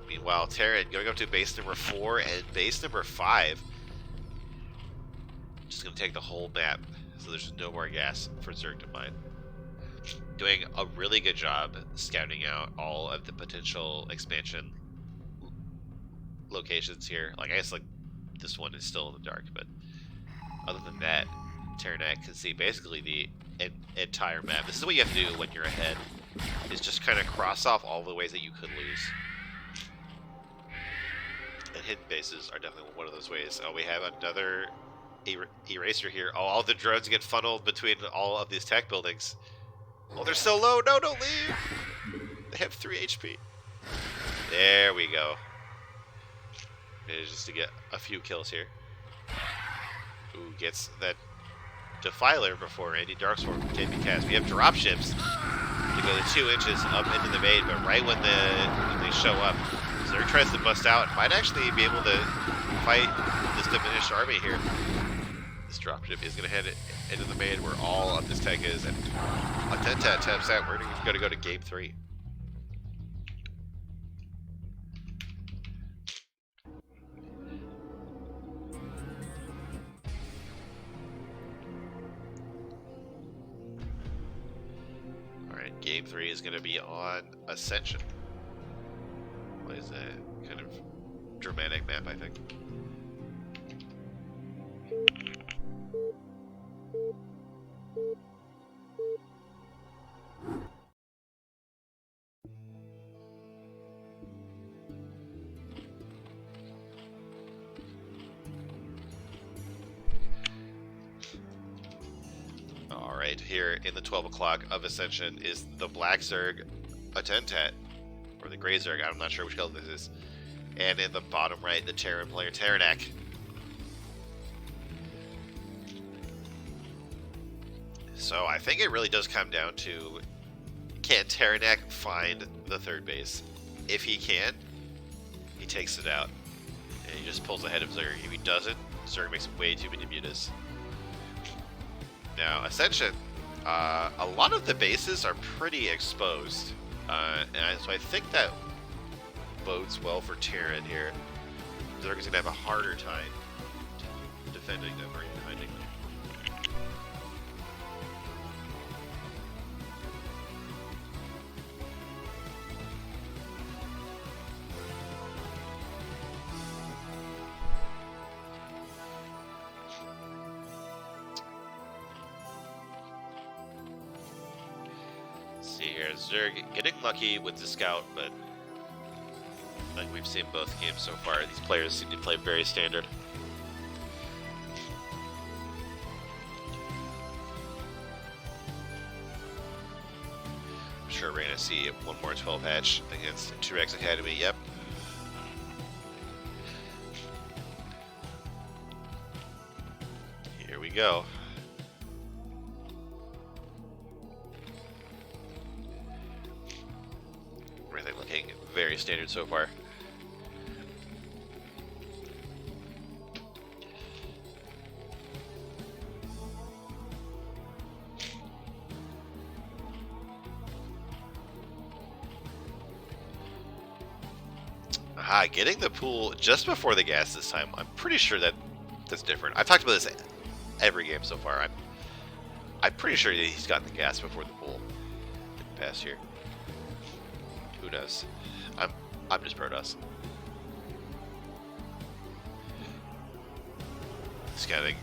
Meanwhile, Terran going up to base number 4 and base number 5. Just going to take the whole map, so there's no more gas for Zerg to mine. Doing a really good job scouting out all of the potential expansion locations here. Like, I guess like this one is still in the dark, but other than that, Terranet can see basically the entire map. This is what you have to do when you're ahead, is just kind of cross off all the ways that you could lose. And hidden bases are definitely one of those ways. Oh, we have another eraser here. Oh, all the drones get funneled between all of these tech buildings. Oh, they're so low. No, don't leave. They have 3 HP. There we go. Manages to get a few kills here. Ooh, gets that Defiler before any Darkstorm can be cast. We have dropships to go to 2 inches up into the main, but right when they show up, Zerg tries to bust out. Might actually be able to fight this diminished army here. This dropship is going to head into the main where all of this tech is, and a 10-tat taps out. We're going to go to game 3. Alright, game 3 is going to be on Ascension. What is that? Kind of dramatic map, I think. Alright, here in the 12 o'clock of Ascension is the Black Zerg, a 10-tat, or the Grey Zerg, I'm not sure which color this is. And in the bottom right, the Terran player, Terranak. So I think it really does come down to, can Terranak find the 3rd base? If he can, he takes it out. And he just pulls ahead of Zerg. If he doesn't, Zerg makes way too many mutas. Now, Ascension, a lot of the bases are pretty exposed. So I think that bodes well for Terran here. Zerg is going to have a harder time defending them or hiding them. See here, Zerg getting lucky with the scout, but like we've seen both games so far, these players seem to play very standard. I'm sure we're going to see one more 12 hatch against T-Rex Academy, yep. Here we go. Everything looking very standard so far. Aha, getting the pool just before the gas this time. I'm pretty sure that's different. I've talked about this every game so far. I'm pretty sure that he's gotten the gas before the pool in the past year. Who knows? I'm just Protoss. Scouting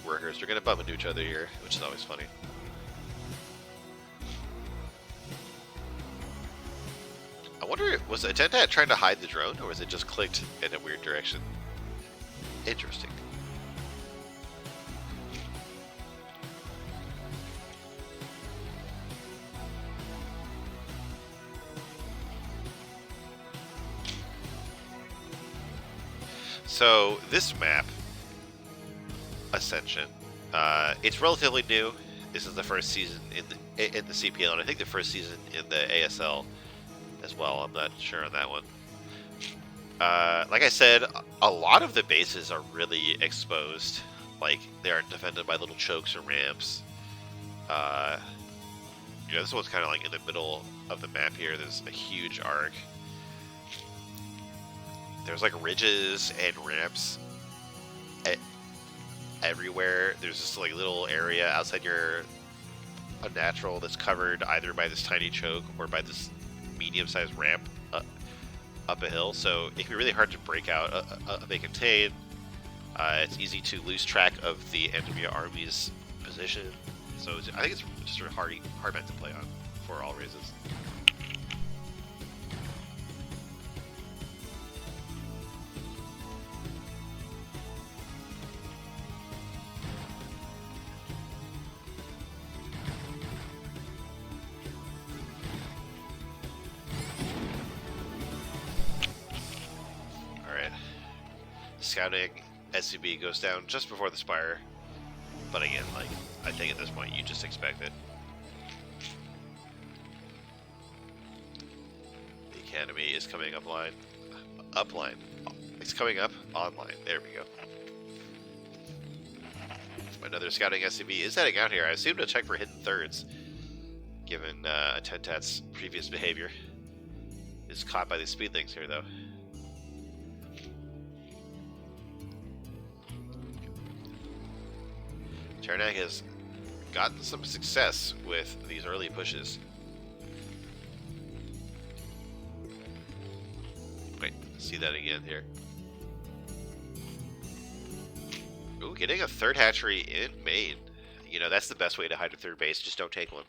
workers are gonna bump into each other here, which is always funny. I wonder, was Attentat trying to hide the drone, or was it just clicked in a weird direction? Interesting. So this map, Ascension, it's relatively new. This is the first season in the CPL, and I think the first season in the ASL as well. I'm not sure on that one. Like I said, a lot of the bases are really exposed. Like, they aren't defended by little chokes or ramps. You know, this one's kind of like in the middle of the map here. There's a huge arc. There's like ridges and ramps everywhere. There's just like little area outside your unnatural that's covered either by this tiny choke or by this medium-sized ramp up a hill. So it can be really hard to break out a vacant contain. It's easy to lose track of the enemy army's position. So I think it's just a hard map to play on for all races. Scouting SCB goes down just before the Spire, but again, like, I think at this point you just expect it. The Academy is coming upline. It's coming up online. There we go. Another scouting SCB is heading out here. I assume to check for hidden thirds, given Attentat's previous behavior. Is caught by these speedlings here, though. Ternak has gotten some success with these early pushes. Wait, see that again here. Ooh, getting a third hatchery in main. You know, that's the best way to hide a third base. Just don't take one.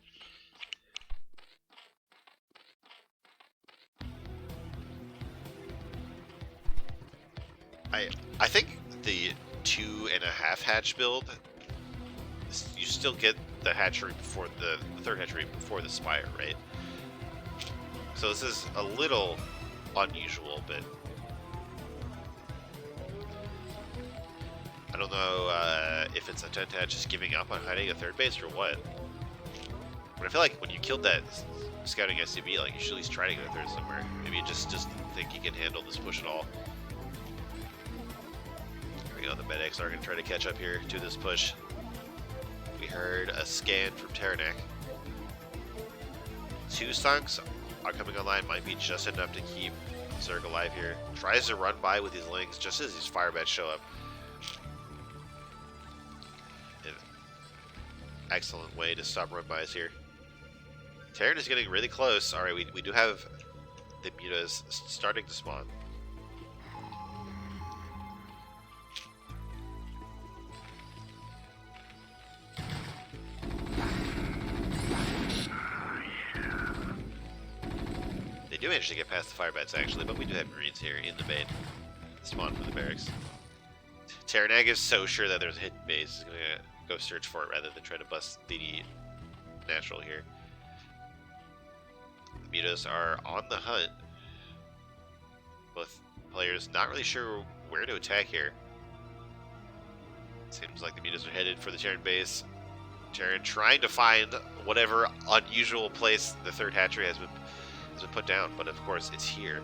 I think the 2.5 hatch build, you still get the hatchery before the third hatchery before the Spire, right? So this is a little unusual, but I don't know if it's Attentat just giving up on hiding a third base or what. But I feel like when you killed that scouting SCB, like, you should at least try to get a third somewhere. Maybe you just think you can handle this push at all. Here we go, the medics are going to try to catch up here to this push. We heard a scan from Terranek. 2 sunks are coming online, might be just enough to keep Zerg alive here. Tries to run by with these lings just as these fire bats show up. An excellent way to stop run-bys here. Terran is getting really close. Alright, we do have the mutas starting to spawn. They do manage to get past the fire bats actually, but we do have Marines here in the main. Spawn for the barracks. Terranag is so sure that there's a hidden base, he's gonna go search for it rather than try to bust the natural here. The mutas are on the hunt. Both players not really sure where to attack here. Seems like the mutas are headed for the Terran base. Terran trying to find whatever unusual place the third hatchery has been put down, but of course it's here.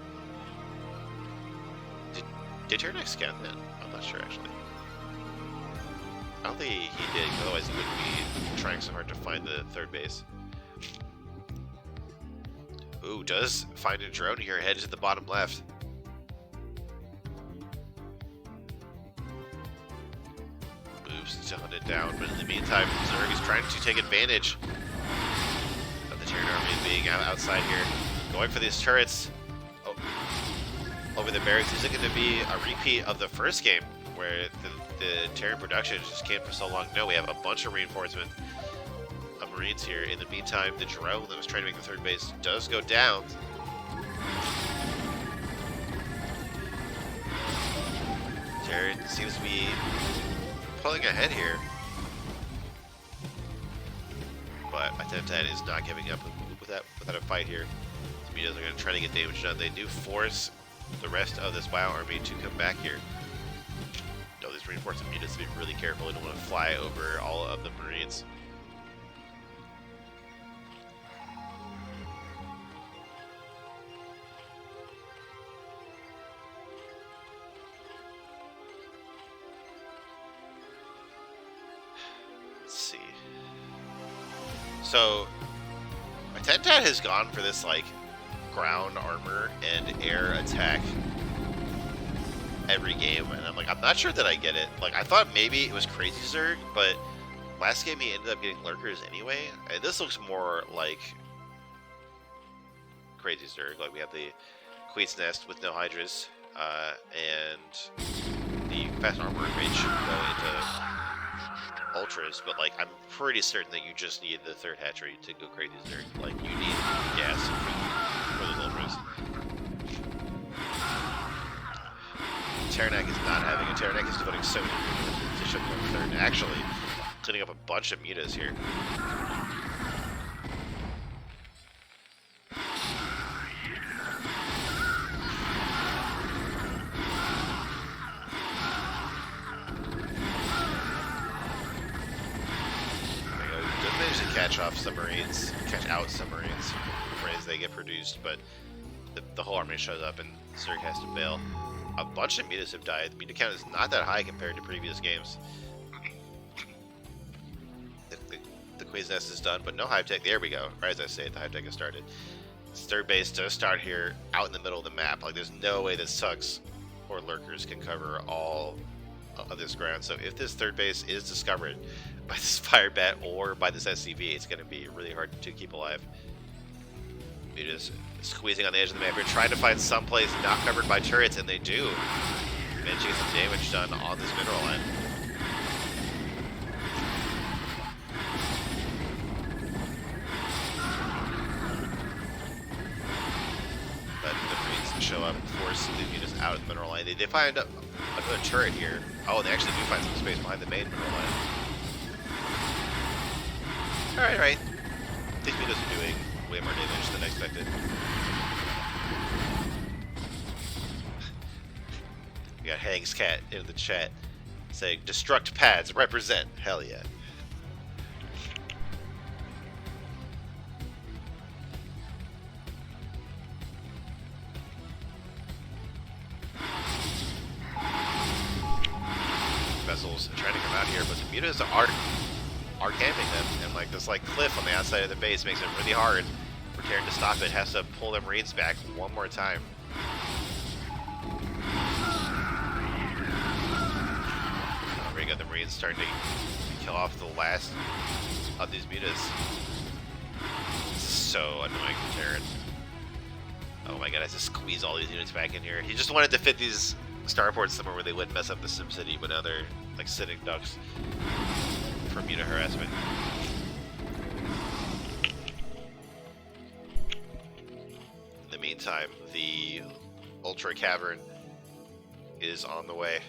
Did Terranek scout that? I'm not sure actually. I don't think he did, otherwise he wouldn't be trying so hard to find the third base. Ooh, does find a drone here, headed to the bottom left. Moves to hunt it down, but in the meantime, Zerg is trying to take advantage of the Terran army being outside here. Going for these turrets over the barracks. Is it going to be a repeat of the first game where the Terran production just came for so long? No, we have a bunch of reinforcement of Marines here. In the meantime, the drone that was trying to make the third base does go down. Jared seems to be pulling ahead here. But Atentat is not giving up without a fight here. The Mutas are going to try to get damage done. They do force the rest of this Bio army to come back here. No, these reinforcement Mutas to be really careful. They don't want to fly over all of the Marines. Let's see. So, Atentat has gone for this, like, ground armor and air attack every game, and I'm like, I'm not sure that I get it. Like, I thought maybe it was Crazy Zerg, but last game he ended up getting lurkers anyway. And this looks more like Crazy Zerg. Like, we have the Queen's Nest with no Hydras, and the fast armor range should go into Ultras, but like, I'm pretty certain that you just need the third hatchery to go Crazy Zerg. Like, you need gas for those Ultras. Taranak is not having a Taranak is devoting so many units to ship the third. Actually, cleaning up a bunch of mutas here. Doesn't manage to catch off submarines, catch out submarines as they get produced, but the whole army shows up and Zerg has to bail. A bunch of mutas have died. The muta count is not that high compared to previous games. The Queen's Nest is done, but no hive tech. There we go. Right as I say it, the hive tech has started. This third base does start here, out in the middle of the map. Like, there's no way that Sucks or Lurkers can cover all of this ground. So if this third base is discovered by this Firebat or by this SCV, it's going to be really hard to keep alive. Mutas squeezing on the edge of the map. We're trying to find some place not covered by turrets, and they do. Manage to get some damage done on this mineral line. But the Marines show up and force the Mutas out of the mineral line. They did find another turret here. Oh, they actually do find some space behind the main mineral line. Alright. These Mutas are doing way more damage than expected. We got Hang's Cat in the chat saying, DestrucToads represent. Hell yeah. Vessels trying to come out here, but the mutas are camping them, and like this cliff on the outside of the base makes it really hard for Terran to stop it. Has to pull them Marines back one more time. We got the Marines starting to kill off the last of these mutas. This is so annoying for Terran. Oh my god, I have to squeeze all these units back in here. He just wanted to fit these starports somewhere where they wouldn't mess up the SimCity, but now they're like sitting ducks for muta harassment. In the meantime, the Ultra Cavern is on the way.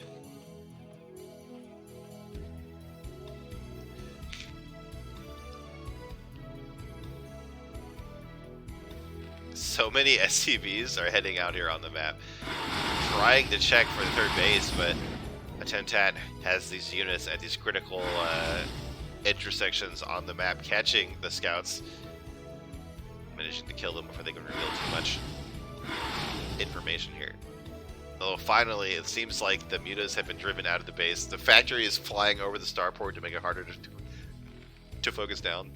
So many SCVs are heading out here on the map, trying to check for the third base, but Atentat has these units at these critical intersections on the map, catching the scouts, managing to kill them before they can reveal too much information here. Although finally, it seems like the mutas have been driven out of the base. The factory is flying over the starport to make it harder to focus down.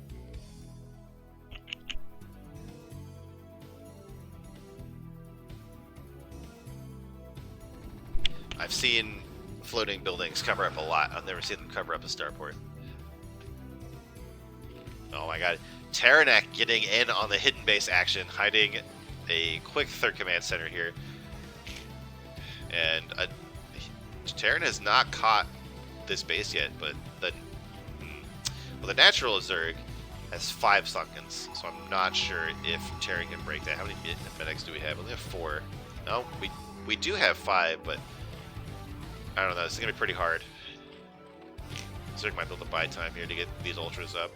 I've seen floating buildings cover up a lot. I've never seen them cover up a starport. Oh my god. Taranak getting in on the hidden base action, hiding a quick third command center here. And Terran has not caught this base yet, but the natural Zerg has 5 Sunkens, so I'm not sure if Terran can break that. How many medics do we have? We only have 4. No, we do have 5, but I don't know. This is gonna be pretty hard. Zerg might be able to buy time here to get these ultras up.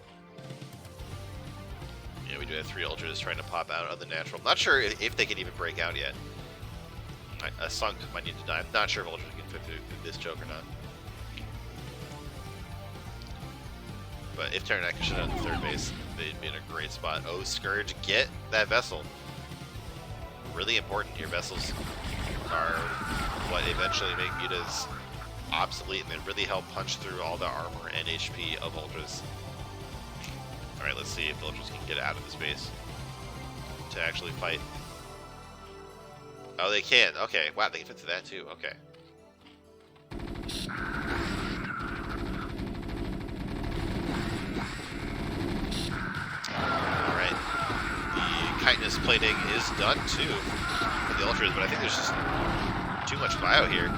Yeah, we do have 3 ultras trying to pop out of the natural. I'm not sure if they can even break out yet. A Sunk might need to die. I'm not sure if ultras can fit through this choke or not. But if Terran should have the 3rd base, they'd be in a great spot. Oh, Scourge, get that vessel. Really important. Your vessels are what eventually make mutas obsolete and then really help punch through all the armor and HP of ultras. Alright, let's see if the ultras can get out of this base to actually fight. Oh, they can. Okay. Wow, they can fit through that too. Okay. Alright. The chitinous plating is done too for the ultras, but I think there's just too much bio here.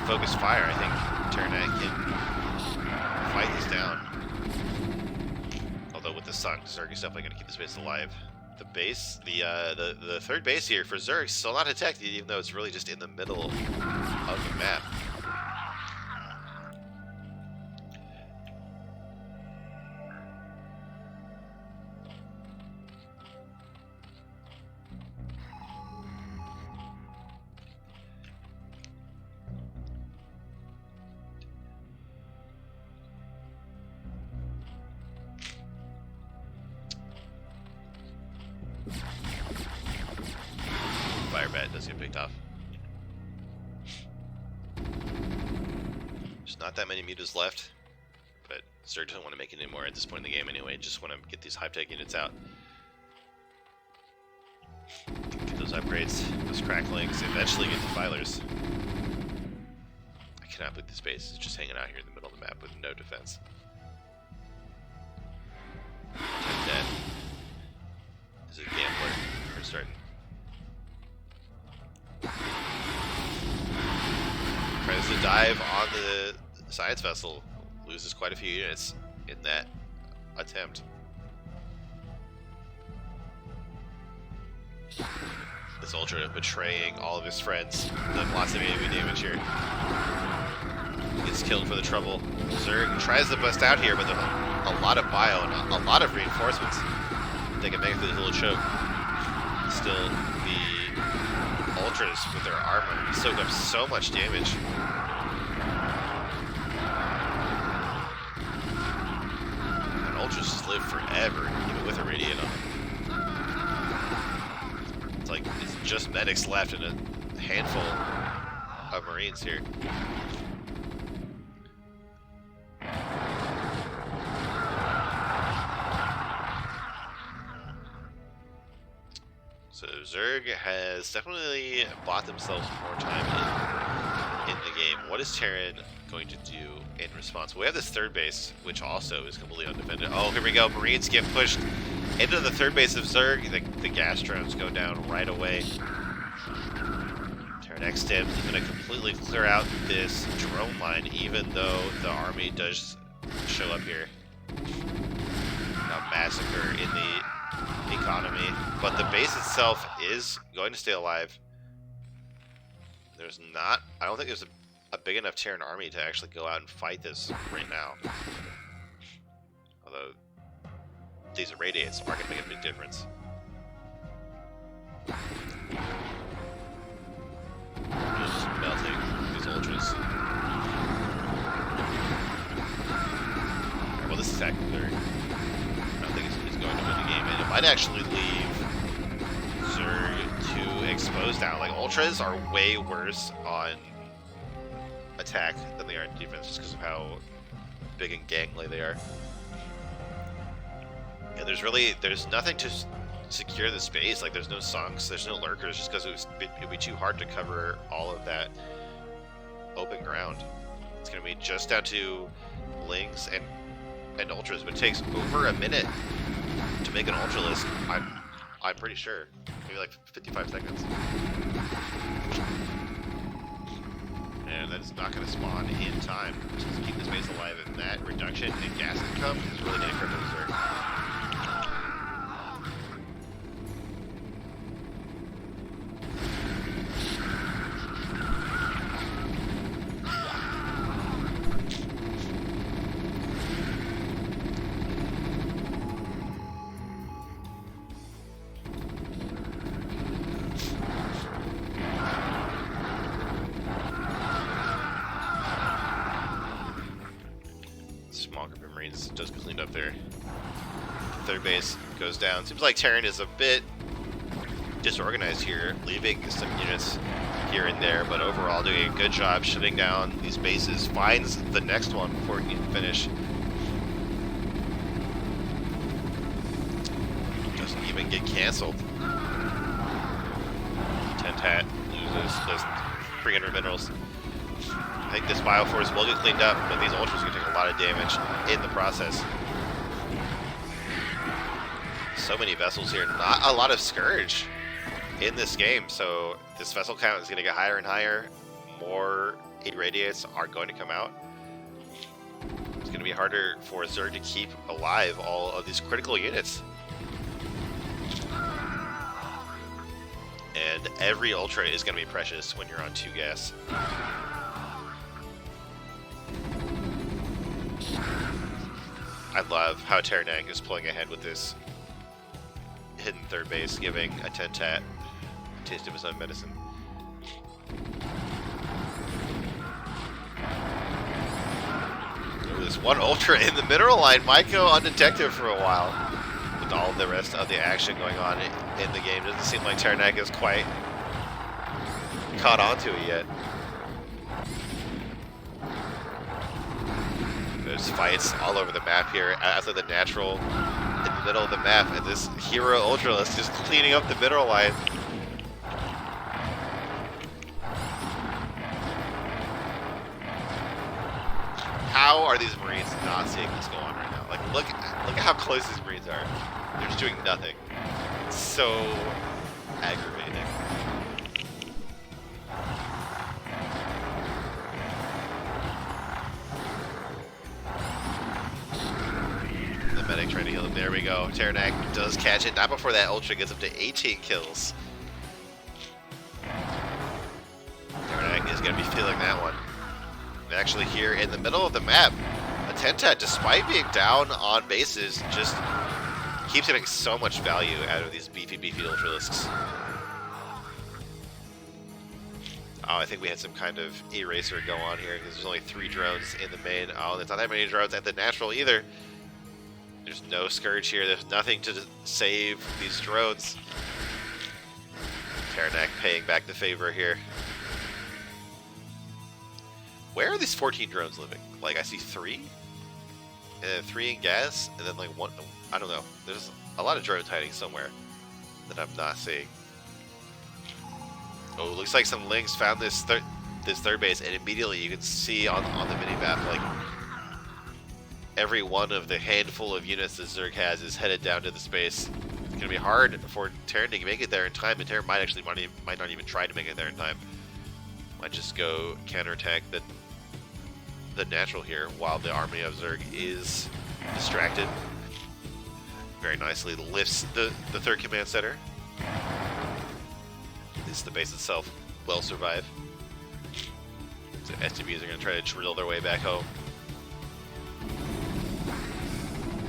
Focus fire, I think Terranet can fight this down. Although with the Sun, Zerg is definitely going to keep this base alive. The base, the 3rd base here for Zerg, still not detected, even though it's really just in the middle of the map. Firebat does get picked off. There's not that many mutas left, but Zerg doesn't want to make it anymore at this point in the game anyway. Just want to get these hype-tech units out. Get those upgrades, those cracklings, eventually get the filers. I cannot believe this base is just hanging out here in the middle of the map with no defense. Dead. This is a gambler. We're starting. Tries to dive on the science vessel, loses quite a few units in that attempt. This ultra betraying all of his friends. Lots of AoE damage here. Gets killed for the trouble. Zerg tries to bust out here, but there's a lot of bio and a lot of reinforcements. They can make it through this little choke. Still, the ultras with their armor soak up so much damage. And ultras just live forever, even with a radiant on them. It's like it's just medics left and a handful of marines here. So Zerg has definitely bought themselves more time in the game. What is Terran going to do in response? We have this 3rd base, which also is completely undefended. Oh, here we go. Marines get pushed into the 3rd base of Zerg. The gas drones go down right away. Terran X-Stim is going to completely clear out this drone line, even though the army does show up here. A massacre in the economy, but the base itself is going to stay alive. There's not, I don't think there's a big enough Terran army to actually go out and fight this right now. Although these irradiates are going to make a big difference. Just melting these ultras. Well, this is attacking Zerg. I don't think it's going to win the game, and it might actually leave Zerg to expose down. Like, ultras are way worse on attack than they are in defense, just because of how big and gangly they are. And there's nothing to secure the space. Like, there's no sunks, there's no lurkers, just because it'd be too hard to cover all of that open ground. It's going to be just down to Lings and ultras, but it takes over a minute to make an ultra list. I'm pretty sure, maybe like 55 seconds. And that is not going to spawn in time to keep this base alive, and that reduction in gas income is really going to crypto Zerg. up there. Third base goes down. Seems like Terran is a bit disorganized here, leaving some units here and there, but overall doing a good job shutting down these bases. Finds the next one before he can finish. Doesn't even get canceled. Tentat loses just 300 minerals. I think this Bioforce will get cleaned up, but these Ultras are going to take a lot of damage in the process. So many vessels here, not a lot of Scourge in this game, so this vessel count is going to get higher and higher. More irradiates are going to come out. It's going to be harder for Zerg to keep alive all of these critical units. And every Ultra is going to be precious when you're on 2 gas. I love how Terranag is pulling ahead with this hidden third base, giving a Tentat a taste of his own medicine. There's one Ultra in the mineral line. Might go undetected for a while with all the rest of the action going on in the game. Doesn't seem like Terranag is quite caught onto it yet. There's fights all over the map here after the natural in the middle of the map, and this hero Ultralist just cleaning up the mineral line. How are these Marines not seeing this go on right now? Like, look at how close these Marines are. They're just doing nothing. It's so aggravating. Medic trying to heal him. There we go. Terranag does catch it. Not before that Ultra gets up to 18 kills. Terranag is going to be feeling that one. And actually here in the middle of the map, a Tentat, despite being down on bases, just keeps getting so much value out of these beefy Ultralisks. Oh, I think we had some kind of eraser go on here because there's only 3 drones in the main. Oh, there's not that many drones at the natural either. There's no Scourge here. There's nothing to save these drones. Terranag paying back the favor here. Where are these 14 drones living? Like, I see 3? And then 3 in gas, and then like 1... I don't know. There's a lot of drones hiding somewhere that I'm not seeing. Oh, looks like some Lings found this third base, and immediately you can see on the mini-map, like, every one of the handful of units that Zerg has is headed down to the space. It's going to be hard for Terran to make it there in time, and Terran might not even try to make it there in time. Might just go counterattack the natural here while the army of Zerg is distracted. Very nicely lifts the third command center. At least the base itself will survive. So STBs are going to try to drill their way back home.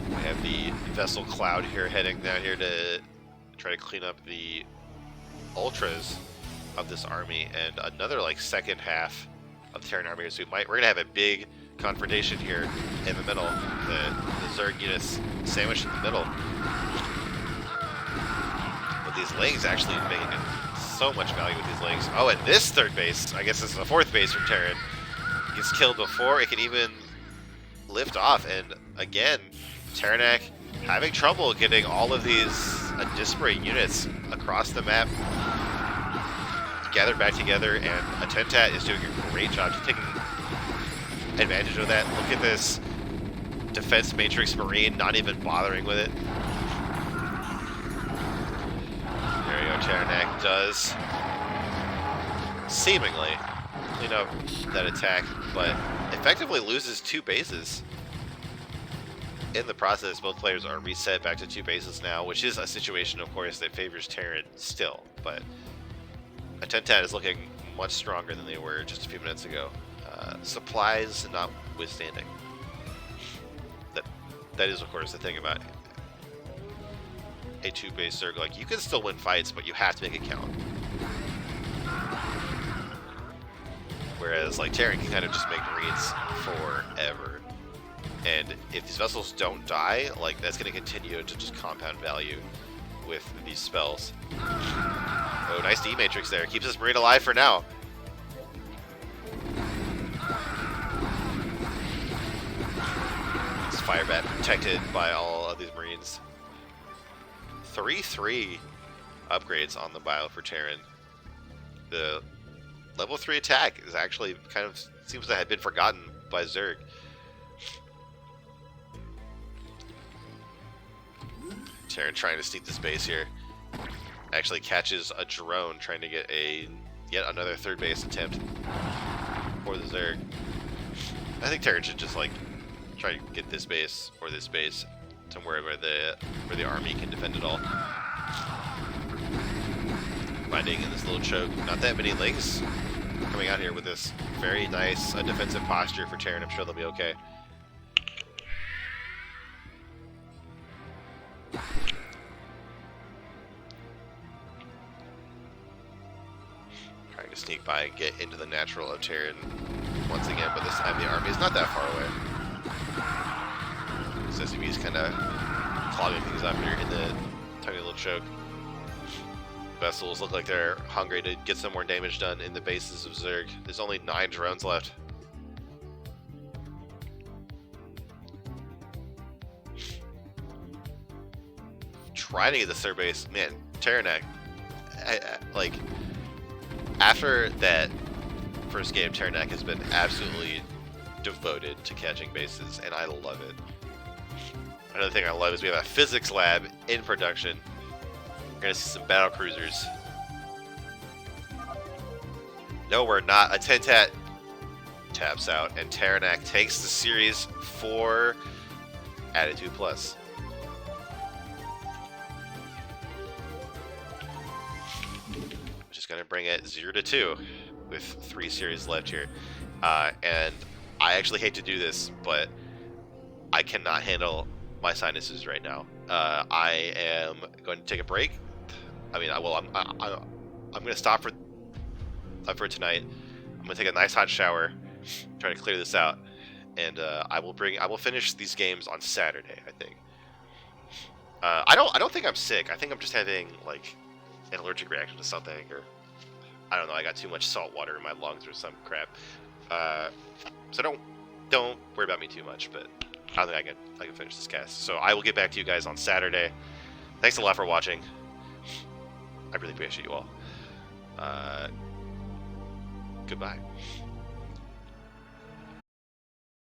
We have the vessel cloud here heading down here to try to clean up the Ultras of this army, and another like second half of the Terran army. So we're gonna have a big confrontation here in the middle. The Zerg units sandwiched in the middle. But these Lings actually making so much value with these Lings. Oh, and this third base, I guess this is the 4th base from Terran, gets killed before it can even lift off, and again, Terranag having trouble getting all of these disparate units across the map gathered back together, and a Tentat is doing a great job just taking advantage of that. Look at this defense matrix Marine not even bothering with it. There you go, Terranag does seemingly clean up that attack, but effectively loses 2 bases. In the process, both players are reset back to 2 bases now, which is a situation, of course, that favors Terran still, but a Tentat is looking much stronger than they were just a few minutes ago. Supplies notwithstanding. That is, of course, the thing about a 2-base Zerg. Like, you can still win fights, but you have to make it count. Whereas, like, Terran can kind of just make Marines forever. And if these vessels don't die, like, that's going to continue to just compound value with these spells. Oh, nice D-Matrix there. Keeps this Marine alive for now. This Firebat protected by all of these Marines. 3-3 upgrades on the Bile for Terran. The level 3 attack is actually kind of seems to have been forgotten by Zerg. Terran trying to sneak this base here. Actually catches a drone trying to get yet another third base attempt for the Zerg. I think Terran should just like try to get this base or this base somewhere where the army can defend it all. Finding in this little choke, not that many links coming out here with this very nice defensive posture for Terran. I'm sure they'll be okay. Trying to sneak by and get into the natural of Terran once again, but this time the army is not that far away. This SUV is kind of clogging things up here in the tiny little choke. Vessels look like they're hungry to get some more damage done in the bases of Zerg. There's only 9 drones left. Trying to get the third base. Man, Terranek, like, after that first game, Terranek has been absolutely devoted to catching bases, and I love it. Another thing I love is we have a physics lab in production. We're going to see some battle cruisers. No, we're not. A 10-tat taps out, and Terranek takes the series for Attitude Plus. Just going to bring it 0-2 with 3 series left here. And I actually hate to do this, but I cannot handle my sinuses right now. I am going to take a break. I mean, I'm going to stop for tonight. I'm going to take a nice hot shower, try to clear this out, and I will finish these games on Saturday, I think. I don't think I'm sick. I think I'm just having like an allergic reaction to something, or I don't know. I got too much salt water in my lungs or some crap. So don't worry about me too much, but I think I can finish this cast. So I will get back to you guys on Saturday. Thanks a lot for watching. I really appreciate you all. Goodbye.